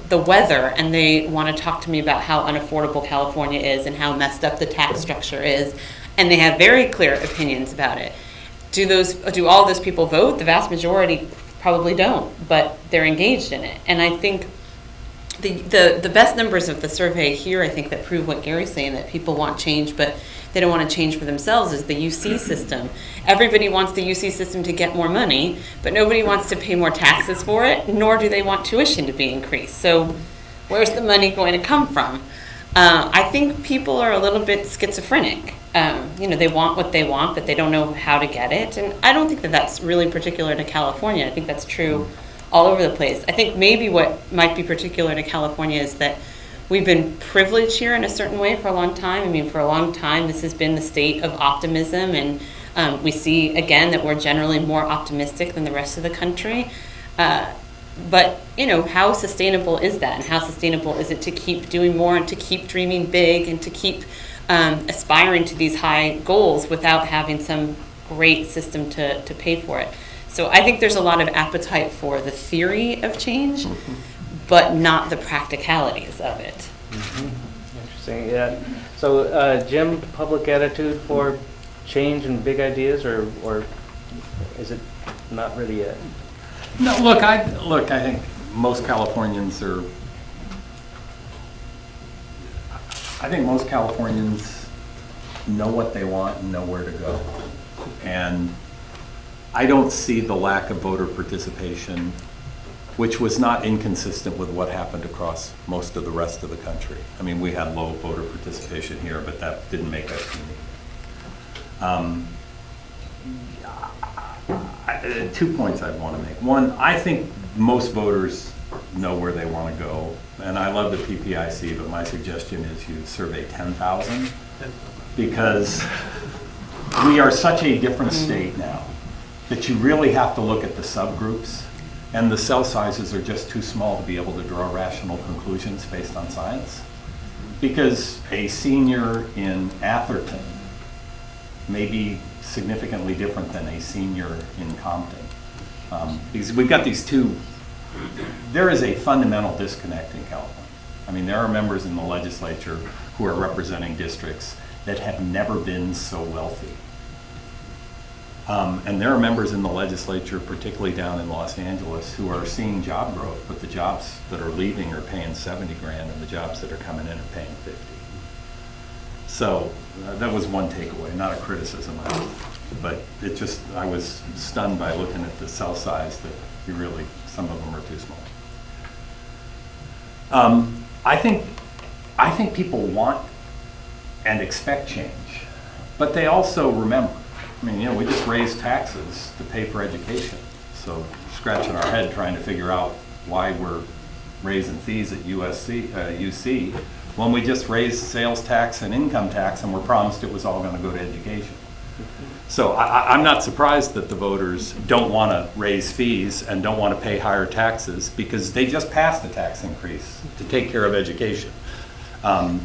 the weather, and they want to talk to me about how unaffordable California is and how messed up the tax structure is, and they have very clear opinions about it. Do all those people vote? The vast majority probably don't, but they're engaged in it. And I think the best numbers of the survey here, I think, that prove what Gary's saying, that people want change, but they don't want to change for themselves, is the UC system. Everybody wants the UC system to get more money, but nobody wants to pay more taxes for it, nor do they want tuition to be increased. So where's the money going to come from? I think people are a little bit schizophrenic. They want what they want, but they don't know how to get it. And I don't think that that's really particular to California. I think that's true all over the place. I think maybe what might be particular to California is that we've been privileged here in a certain way for a long time. I mean, for a long time, this has been the state of optimism, and we see, again, that we're generally more optimistic than the rest of the country. But, how sustainable is that? And how sustainable is it to keep doing more and to keep dreaming big and to keep aspiring to these high goals without having some great system to pay for it? So I think there's a lot of appetite for the theory of change, but not the practicalities of it. Interesting, yeah. So, Jim, public attitude for change and big ideas, or is it not really yet? No, look, I think most Californians are. I think most Californians know what they want and know where to go, and I don't see the lack of voter participation, which was not inconsistent with what happened across most of the rest of the country. I mean, we had low voter participation here, but that didn't make us unique. 2 points I want to make. One, I think most voters know where they want to go, and I love the PPIC, but my suggestion is you survey 10,000, because we are such a different state now that you really have to look at the subgroups, and the cell sizes are just too small to be able to draw rational conclusions based on science. Because a senior in Atherton may be significantly different than a senior in Compton. Because we've got these two, there is a fundamental disconnect in California. I mean, there are members in the legislature who are representing districts that have never been so wealthy. And there are members in the legislature, particularly down in Los Angeles, who are seeing job growth, but the jobs that are leaving are paying 70 grand, and the jobs that are coming in are paying 50. So that was one takeaway, not a criticism, but it just, I was stunned by looking at the cell size that you really, some of them are too small. I think people want and expect change, but they also remember. I mean, we just raised taxes to pay for education. So scratching our head trying to figure out why we're raising fees at UC when we just raised sales tax and income tax and were promised it was all going to go to education. So I'm not surprised that the voters don't want to raise fees and don't want to pay higher taxes, because they just passed a tax increase to take care of education. I'm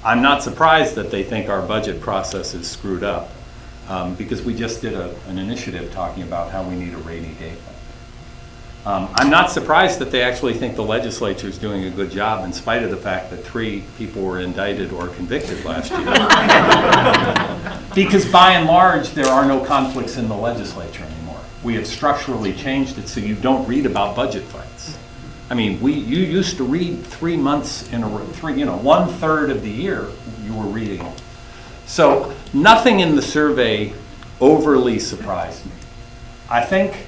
not surprised that they think our budget process is screwed up. Because we just did an initiative talking about how we need a rainy day fund. I'm not surprised that they actually think the legislature is doing a good job, in spite of the fact that 3 people were indicted or convicted last year. Because by and large, there are no conflicts in the legislature anymore. We have structurally changed it so you don't read about budget fights. I mean, you used to read 3 months in a row, 1/3 of the year you were reading. So nothing in the survey overly surprised me. I think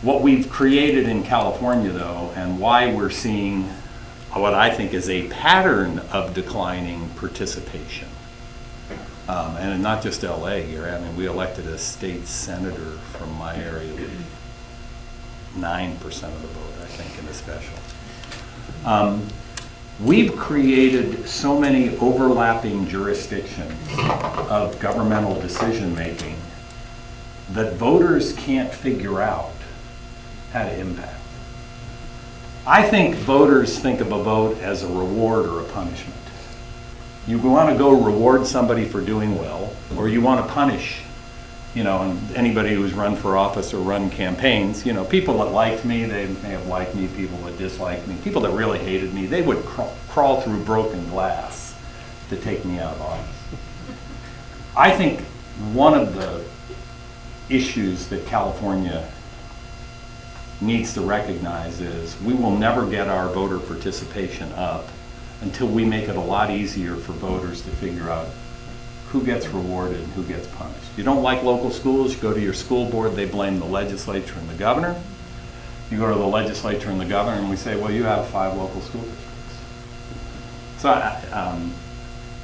what we've created in California, though, and why we're seeing what I think is a pattern of declining participation, And not just LA here. I mean, we elected a state senator from my area with 9% of the vote, I think, in a special. We've created so many overlapping jurisdictions of governmental decision-making that voters can't figure out how to impact. I think voters think of a vote as a reward or a punishment. You want to go reward somebody for doing well, or you want to punish, and anybody who's run for office or run campaigns, people that liked me, they may have liked me, people that disliked me, people that really hated me, they would crawl through broken glass to take me out of office. I think one of the issues that California needs to recognize is we will never get our voter participation up until we make it a lot easier for voters to figure out who gets rewarded and who gets punished. You don't like local schools, you go to your school board, they blame the legislature and the governor. You go to the legislature and the governor and we say, well, you have 5 local school districts. So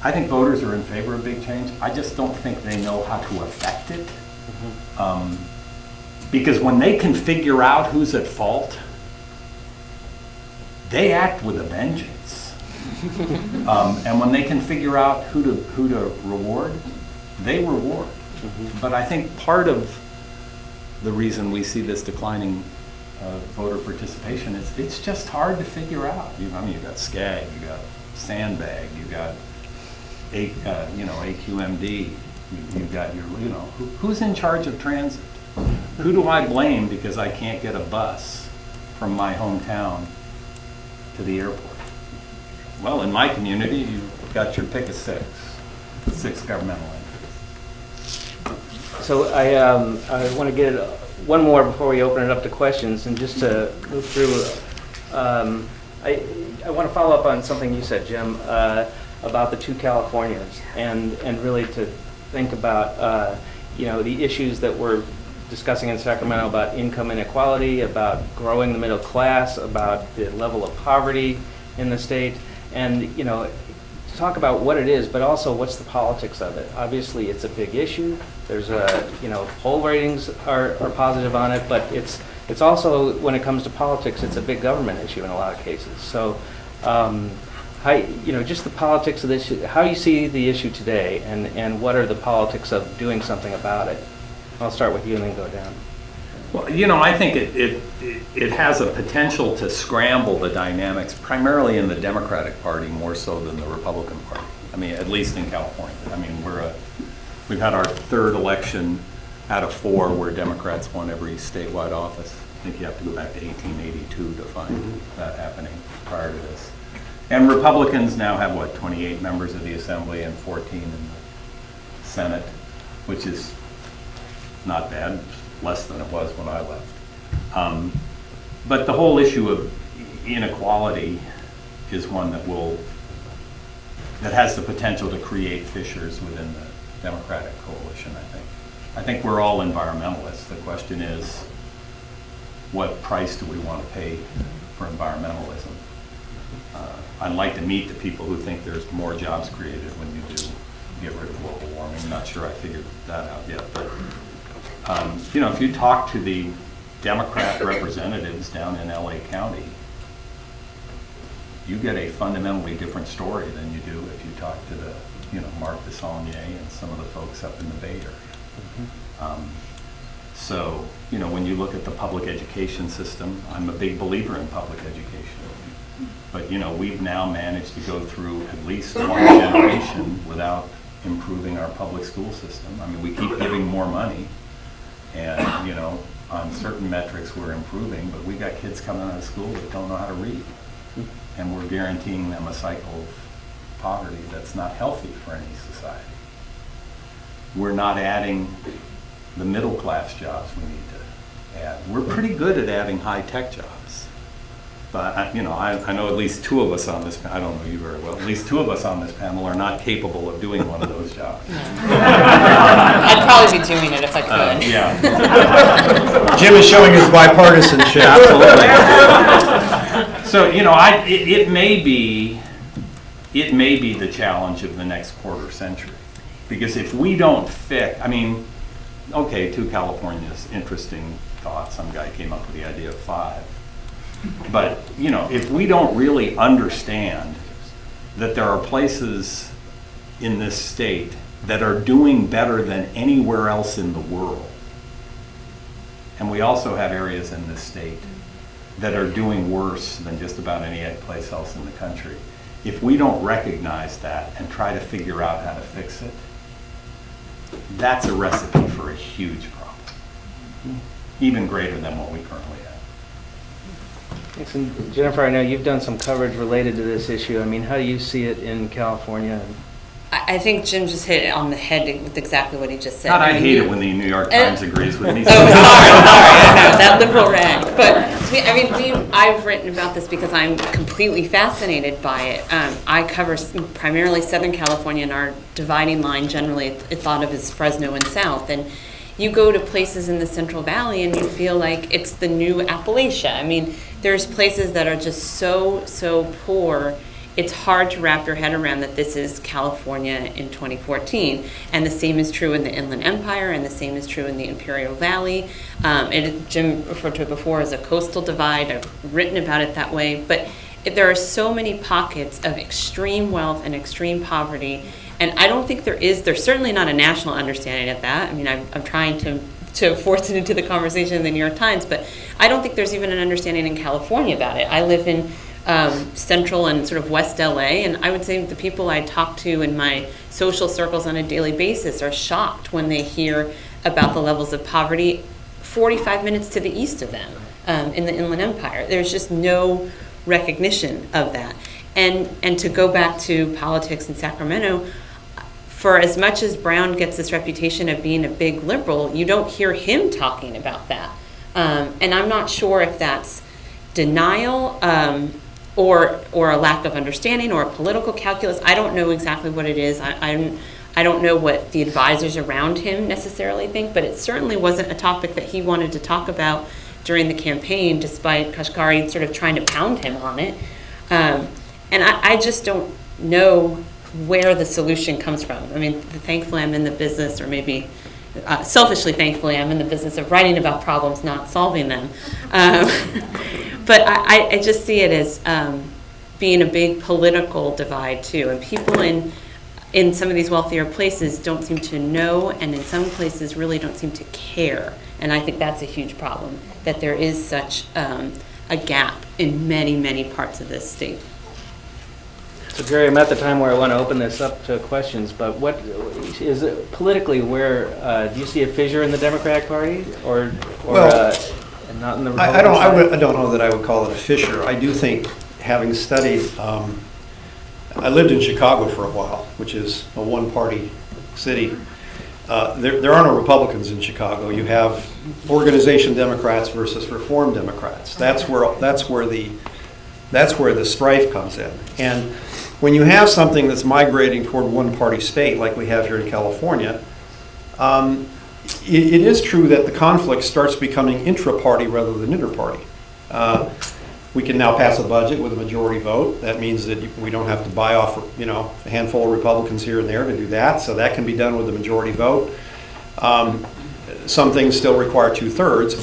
I think voters are in favor of big change. I just don't think they know how to affect it. Because when they can figure out who's at fault, they act with a vengeance. And when they can figure out who to reward, they reward. But I think part of the reason we see this declining voter participation is it's just hard to figure out. You've got SCAG, you got Sandbag, you got AQMD, you've got your who's in charge of transit? Who do I blame because I can't get a bus from my hometown to the airport? Well, in my community, you've got your pick of 6 governmental entities. So I want to get one more before we open it up to questions, and just to move through, I want to follow up on something you said, Jim, about the 2 Californians, and really to think about the issues that we're discussing in Sacramento about income inequality, about growing the middle class, about the level of poverty in the state, and talk about what it is, but also what's the politics of it. Obviously, it's a big issue. There's poll ratings are positive on it, but it's also, when it comes to politics, it's a big government issue in a lot of cases. So, just the politics of this, how you see the issue today, and what are the politics of doing something about it. I'll start with you and then go down. Well, I think it has a potential to scramble the dynamics, primarily in the Democratic Party more so than the Republican Party. I mean, at least in California. I mean, we've had our 3rd election out of 4 where Democrats won every statewide office. I think you have to go back to 1882 to find that happening prior to this. And Republicans now have, 28 members of the Assembly and 14 in the Senate, which is not bad, less than it was when I left. But the whole issue of inequality is one that has the potential to create fissures within the Democratic coalition, I think. I think we're all environmentalists. The question is, what price do we want to pay for environmentalism? I'd like to meet the people who think there's more jobs created when you do get rid of global warming. I'm not sure I figured that out yet, but if you talk to the Democrat representatives down in LA County, you get a fundamentally different story than you do if you talk to the, Mark DeSaulnier and some of the folks up in the Bay Area. So, when you look at the public education system, I'm a big believer in public education. But, we've now managed to go through at least one generation without improving our public school system. I mean, we keep giving more money. And, on certain metrics we're improving, but we got kids coming out of school that don't know how to read. And we're guaranteeing them a cycle of poverty that's not healthy for any society. We're not adding the middle class jobs we need to add. We're pretty good at adding high-tech jobs. But, I know at least 2 of us on this, I don't know you very well, at least 2 of us on this panel are not capable of doing one of those jobs. I'd probably be doing it if I could. Yeah. Jim is showing his bipartisanship. Absolutely. So, it may be the challenge of the next quarter century. Because if we don't fix, I mean, okay, 2 Californians, interesting thought. Some guy came up with the idea of 5. But, you know, if we don't really understand that there are places in this state that are doing better than anywhere else in the world, and we also have areas in this state that are doing worse than just about any place else in the country. If we don't recognize that and try to figure out how to fix it, that's a recipe for a huge problem, even greater than what we currently have. Thanks. And Jennifer, I know you've done some coverage related to this issue. I mean, how do you see it in California? I think Jim just hit it on the head with exactly what he just said. God, I hate it when the New York Times agrees with me. Oh, sorry, I know, that liberal rag. But, I mean, I've written about this because I'm completely fascinated by it. I cover primarily Southern California, and our dividing line generally it's thought of as Fresno and South. And you go to places in the Central Valley and you feel like it's the new Appalachia. I mean, there's places that are just so poor. It's hard to wrap your head around that this is California in 2014. And the same is true in the Inland Empire, and the same is true in the Imperial Valley. Jim referred to it before as a coastal divide. I've written about it that way. But there are so many pockets of extreme wealth and extreme poverty. And I don't think there's certainly not a national understanding of that. I mean, I'm trying to force it into the conversation in the New York Times, but I don't think there's even an understanding in California about it. I live in central and sort of West LA, and I would say the people I talk to in my social circles on a daily basis are shocked when they hear about the levels of poverty 45 minutes to the east of them in the Inland Empire. There's just no recognition of that. And to go back to politics in Sacramento, for as much as Brown gets this reputation of being a big liberal, you don't hear him talking about that. And I'm not sure if that's denial or a lack of understanding or a political calculus. I don't know exactly what it is. I don't know what the advisors around him necessarily think, but it certainly wasn't a topic that he wanted to talk about during the campaign, despite Kashkari sort of trying to pound him on it. And I just don't know where the solution comes from. I mean, thankfully I'm in the business, or maybe selfishly thankfully, I'm in the business of writing about problems, not solving them. But I just see it as being a big political divide too. And people in some of these wealthier places don't seem to know, and in some places really don't seem to care. And I think that's a huge problem, that there is such a gap in many, many parts of this state. So Garry, I'm at the time where I want to open this up to questions, but what is it politically, where do you see a fissure in the Democratic Party, or not in the Republican side? I don't know that I would call it a fissure. I do think, having studied, I lived in Chicago for a while, which is a one-party city. There are no Republicans in Chicago. You have organization Democrats versus Reform Democrats. That's where the strife comes in. And when you have something that's migrating toward one-party state, like we have here in California, it is true that the conflict starts becoming intra-party rather than inter-party. We can now pass a budget with a majority vote. That means that we don't have to buy off, a handful of Republicans here and there to do that. So that can be done with a majority vote. Some things still require 2/3,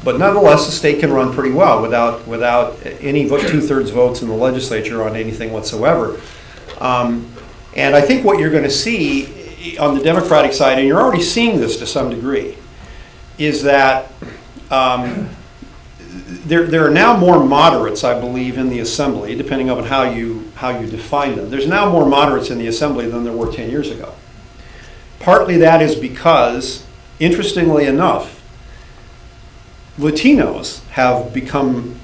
but nonetheless, the state can run pretty well without any 2/3 votes in the legislature on anything whatsoever. And I think what you're going to see on the Democratic side, and you're already seeing this to some degree, is that there are now more moderates, I believe, in the Assembly, depending on how you define them. There's now more moderates in the Assembly than there were 10 years ago. Partly that is because, interestingly enough, Latinos have become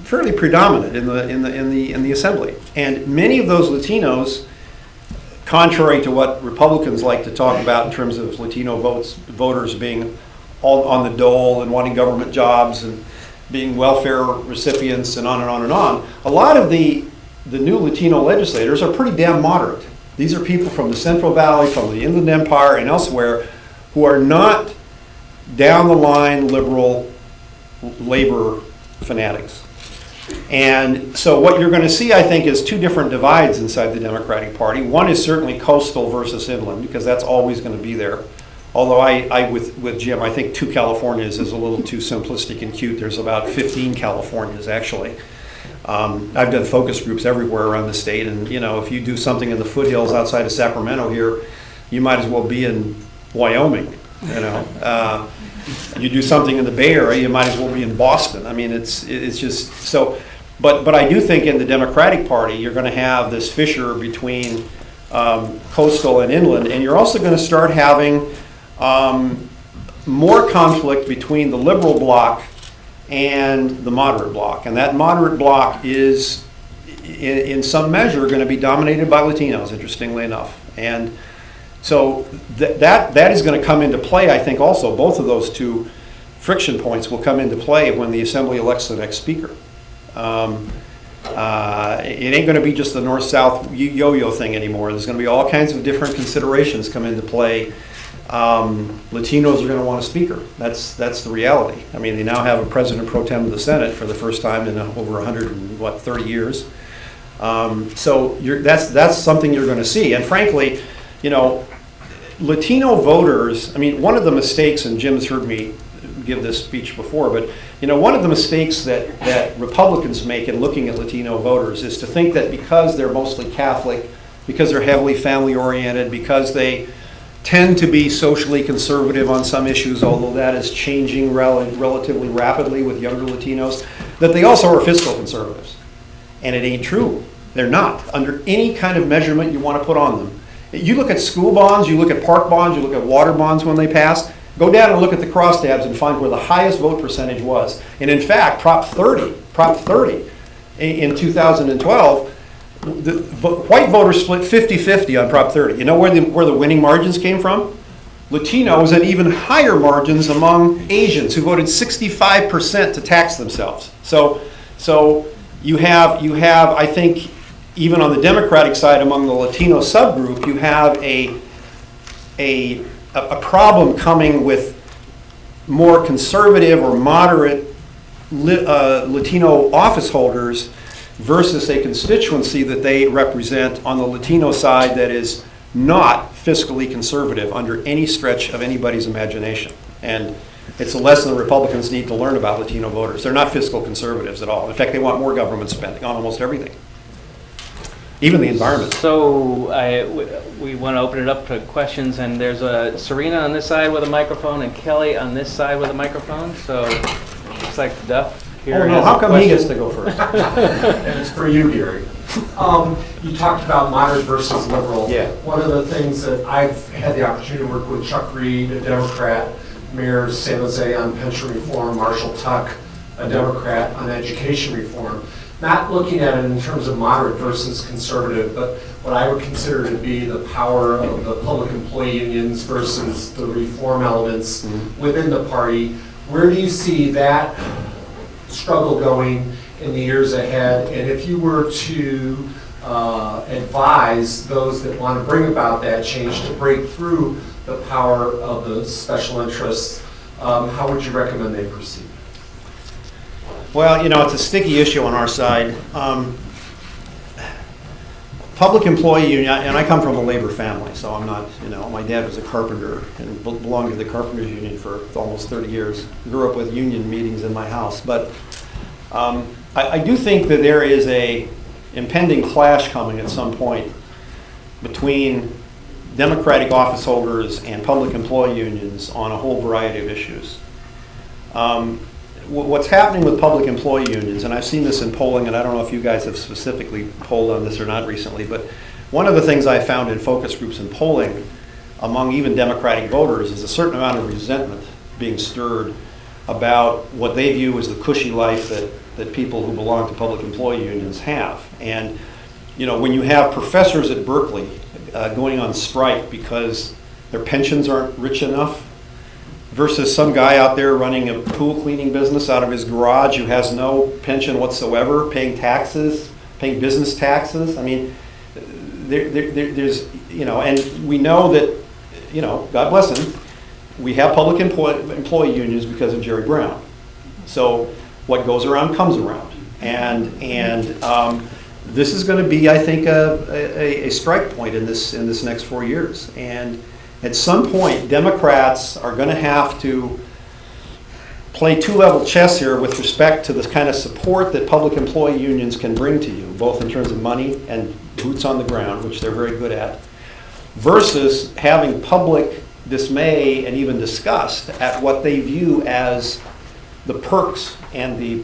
fairly predominant in the Assembly, and many of those Latinos, contrary to what Republicans like to talk about in terms of Latino voters being all on the dole and wanting government jobs and being welfare recipients and on and on and on, a lot of the new Latino legislators are pretty damn moderate. These are people from the Central Valley, from the Inland Empire, and elsewhere, who are not down the line liberal labor fanatics. And so what you're going to see, I think, is two different divides inside the Democratic Party. One is certainly coastal versus inland, because that's always going to be there. Although with Jim, I think 2 Californias is a little too simplistic and cute. There's about 15 Californias, actually. I've done focus groups everywhere around the state, and if you do something in the foothills outside of Sacramento here, you might as well be in Wyoming. You do something in the Bay Area, you might as well be in Boston. I mean, it's just so. But I do think in the Democratic Party, you're going to have this fissure between coastal and inland, and you're also going to start having more conflict between the liberal bloc and the moderate bloc. And that moderate bloc is, in some measure, going to be dominated by Latinos, interestingly enough. And so that is going to come into play, I think, also. Both of those two friction points will come into play when the Assembly elects the next speaker. It ain't going to be just the north-south yo-yo thing anymore. There's going to be all kinds of different considerations come into play. Latinos are going to want a speaker. That's the reality. I mean, they now have a president pro tem of the Senate for the first time in over 130 years. So that's something you're going to see. And frankly, Latino voters, I mean, one of the mistakes, and Jim's heard me give this speech before, but one of the mistakes that Republicans make in looking at Latino voters is to think that because they're mostly Catholic, because they're heavily family oriented, because they tend to be socially conservative on some issues, although that is changing relatively rapidly with younger Latinos, that they also are fiscal conservatives. And it ain't true. They're not, under any kind of measurement you want to put on them. You look at school bonds, you look at park bonds, you look at water bonds when they pass, go down and look at the crosstabs and find where the highest vote percentage was. And in fact, Prop 30 in 2012, the white voters split 50-50 on Prop 30. You know where the winning margins came from? Latinos and even higher margins among Asians who voted 65% to tax themselves. So you have, I think, even on the Democratic side among the Latino subgroup, you have a problem coming with more conservative or moderate Latino office holders versus a constituency that they represent on the Latino side that is not fiscally conservative under any stretch of anybody's imagination. And it's a lesson the Republicans need to learn about Latino voters. They're not fiscal conservatives at all. In fact, they want more government spending on almost everything, even the environment. So we want to open it up to questions, and there's a Serena on this side with a microphone and Kelly on this side with a microphone. So looks like Duff here. Oh no, how come he gets to go first? And it's for you, Gary. You talked about moderate versus liberal. Yeah. One of the things that I've had the opportunity to work with Chuck Reed, a Democrat, Mayor San Jose on pension reform, Marshall Tuck, a Democrat on education reform. Not looking at it in terms of moderate versus conservative, but what I would consider to be the power of the public employee unions versus the reform elements within the party. Where do you see that struggle going in the years ahead? And if you were to advise those that want to bring about that change to break through the power of the special interests, how would you recommend they proceed? Well, it's a sticky issue on our side. Public employee union, and I come from a labor family, so I'm not, my dad was a carpenter and belonged to the carpenters union for almost 30 years. Grew up with union meetings in my house. But I do think that there is a impending clash coming at some point between Democratic office holders and public employee unions on a whole variety of issues. What's happening with public employee unions, and I've seen this in polling, and I don't know if you guys have specifically polled on this or not recently, but one of the things I found in focus groups and polling among even Democratic voters is a certain amount of resentment being stirred about what they view as the cushy life that people who belong to public employee unions have. And when you have professors at Berkeley going on strike because their pensions aren't rich enough, versus some guy out there running a pool cleaning business out of his garage who has no pension whatsoever, paying taxes, paying business taxes. I mean, there's, and we know that, God bless him, we have public employee unions because of Jerry Brown. So what goes around comes around. And this is going to be, I think, a strike point in this next 4 years. And at some point, Democrats are going to have to play two-level chess here with respect to the kind of support that public employee unions can bring to you, both in terms of money and boots on the ground, which they're very good at, versus having public dismay and even disgust at what they view as the perks and the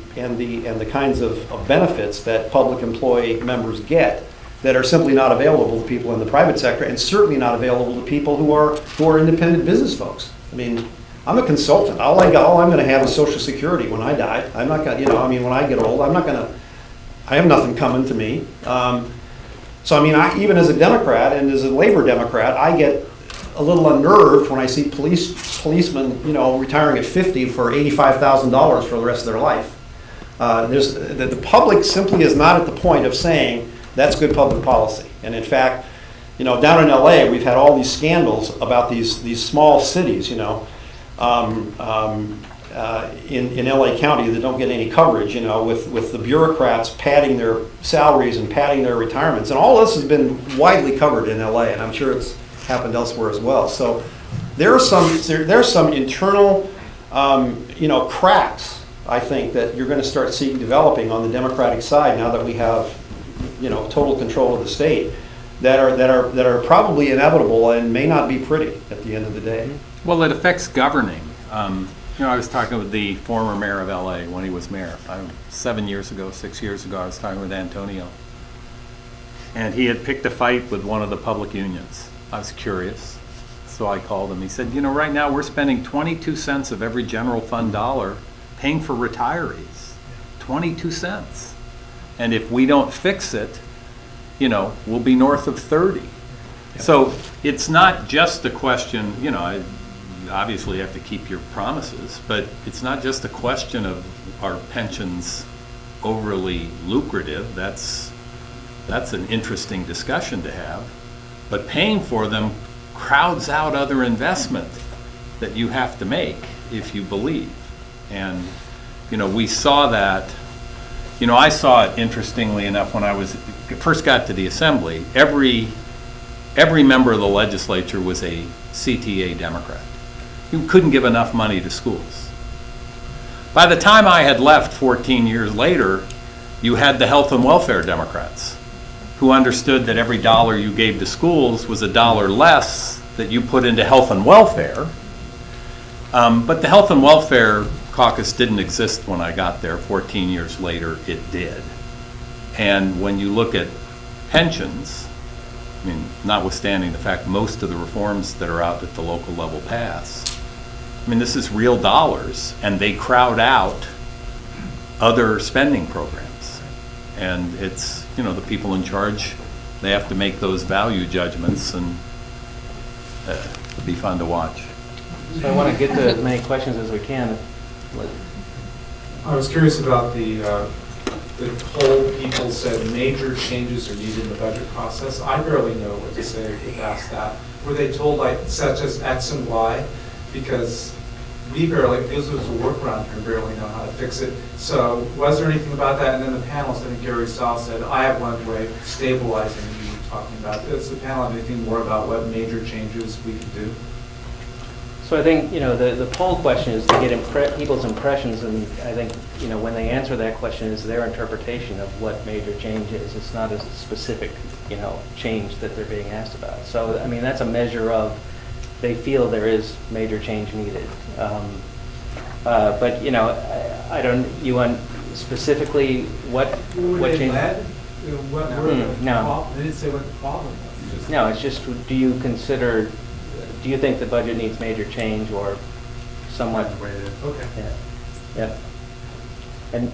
kinds of benefits that public employee members get that are simply not available to people in the private sector, and certainly not available to people who are independent business folks. I mean, I'm a consultant. All I'm going to have is Social Security when I die. I'm not going to, when I get old, I have nothing coming to me. So I mean, even as a Democrat and as a labor Democrat, I get a little unnerved when I see policemen, retiring at 50 for $85,000 for the rest of their life. The public simply is not at the point of saying that's good public policy. And in fact, down in LA, we've had all these scandals about these small cities, in LA County that don't get any coverage, with the bureaucrats padding their salaries and padding their retirements. And all this has been widely covered in LA, and I'm sure it's happened elsewhere as well. So there's some internal, cracks, I think, that you're going to start seeing developing on the Democratic side now that we have, total control of the state, that are probably inevitable and may not be pretty at the end of the day. Well, it affects governing. I was talking with the former mayor of LA when he was mayor. 6 years ago, I was talking with Antonio. And he had picked a fight with one of the public unions. I was curious, so I called him. He said, right now we're spending 22 cents of every general fund dollar paying for retirees. 22 cents. And if we don't fix it, we'll be north of 30. Yep. So it's not just a question, obviously you have to keep your promises, but it's not just a question of are pensions overly lucrative. That's an interesting discussion to have. But paying for them crowds out other investment that you have to make if you believe. And, we saw that. I saw it, interestingly enough, when I first got to the Assembly. Every member of the legislature was a CTA Democrat. You couldn't give enough money to schools. By the time I had left 14 years later, you had the health and welfare Democrats who understood that every dollar you gave to schools was a dollar less that you put into health and welfare. But the health and welfare caucus didn't exist when I got there. 14 years later, it did. And when you look at pensions, notwithstanding the fact most of the reforms that are out at the local level pass, this is real dollars, and they crowd out other spending programs. And it's, the people in charge, they have to make those value judgments, and it'll be fun to watch. So I want to get to as many questions as we can. I was curious about the poll. People said major changes are needed in the budget process. I barely know what to say if asked that. Were they told such as X and Y? Because this was a workaround, we barely know how to fix it. So was there anything about that? And then the panelists, I think Garry South said, I have one way of stabilizing you were talking about. Does the panel have anything more about what major changes we could do? So I think, the poll question is to get people's impressions, and I think, when they answer that question is their interpretation of what major change is. It's not a specific, change that they're being asked about. So, that's a measure of they feel there is major change needed. But, I don't, you want specifically what change? No. They didn't say what the problem was. No, it's just, do you think the budget needs major change or somewhat? Okay. Yeah. And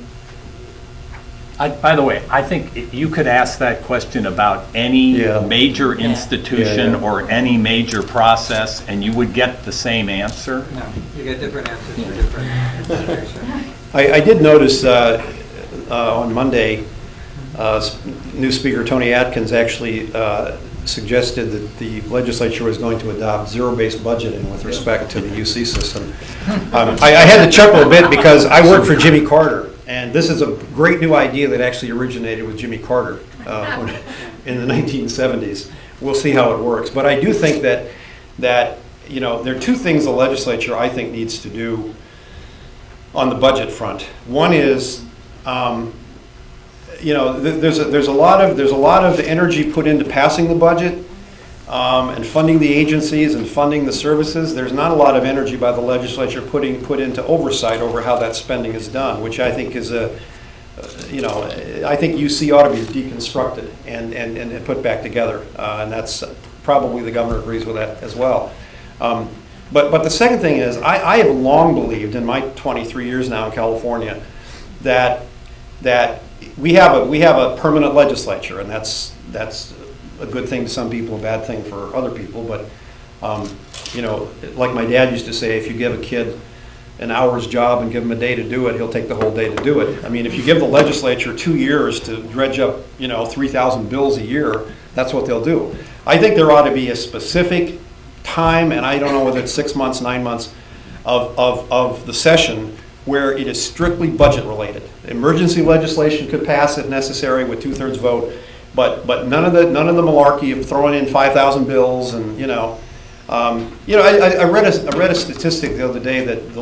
by the way, I think you could ask that question about any major institution or any major process, and you would get the same answer. No, you get different answers for different institutions. I did notice on Monday, new Speaker Tony Atkins actually suggested that the legislature was going to adopt zero-based budgeting with respect to the UC system. I had to chuckle a bit because I worked for Jimmy Carter, And this is a great new idea that actually originated with Jimmy Carter in the 1970s. We'll see how it works. But I do think that there are two things the legislature, I think, needs to do on the budget front. One is, there's a lot of energy put into passing the budget and funding the agencies and funding the services. There's not a lot of energy by the legislature put into oversight over how that spending is done, which I think is I think UC ought to be deconstructed and put back together, and that's probably the governor agrees with that as well. But the second thing is, I have long believed in my 23 years now in California that we have a permanent legislature, and that's a good thing to some people, a bad thing for other people. But like my dad used to say, if you give a kid an hour's job and give him a day to do it, he'll take the whole day to do it. I mean, if you give the legislature 2 years to dredge up 3,000 bills a year, that's what they'll do. I think there ought to be a specific time, and I don't know whether it's 6 months, 9 months, of the session where it is strictly budget related. Emergency legislation could pass if necessary with 2/3 vote, but none of the malarkey of throwing in 5,000 bills and I read a statistic the other day that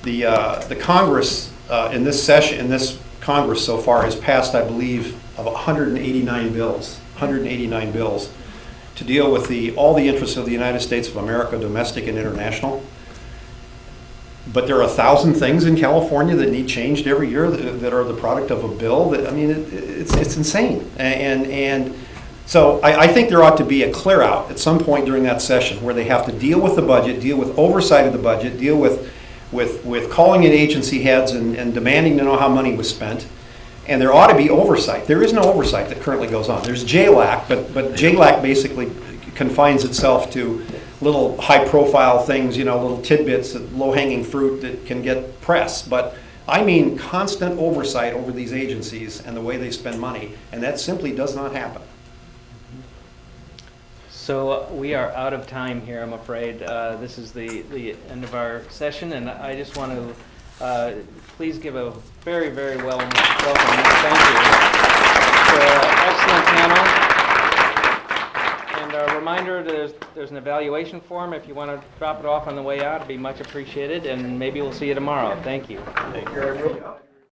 the Congress in this session, in this Congress so far, has passed, I believe, of 189 bills to deal with all the interests of the United States of America, domestic and international. But there are 1,000 things in California that need changed every year that are the product of a bill. It's insane. And so I think there ought to be a clear out at some point during that session where they have to deal with the budget, deal with oversight of the budget, deal with calling in agency heads and demanding to know how money was spent. And there ought to be oversight. There is no oversight that currently goes on. There's JLAC, but JLAC basically confines itself to little high-profile things, little tidbits, low-hanging fruit that can get press. But I mean constant oversight over these agencies and the way they spend money, and that simply does not happen. So we are out of time here, I'm afraid. This is the end of our session, and I just want to please give a very, very welcome. Thank you for an excellent panel. And a reminder, there's an evaluation form. If you want to drop it off on the way out, it'd be much appreciated, and maybe we'll see you tomorrow. Thank you. Thank you.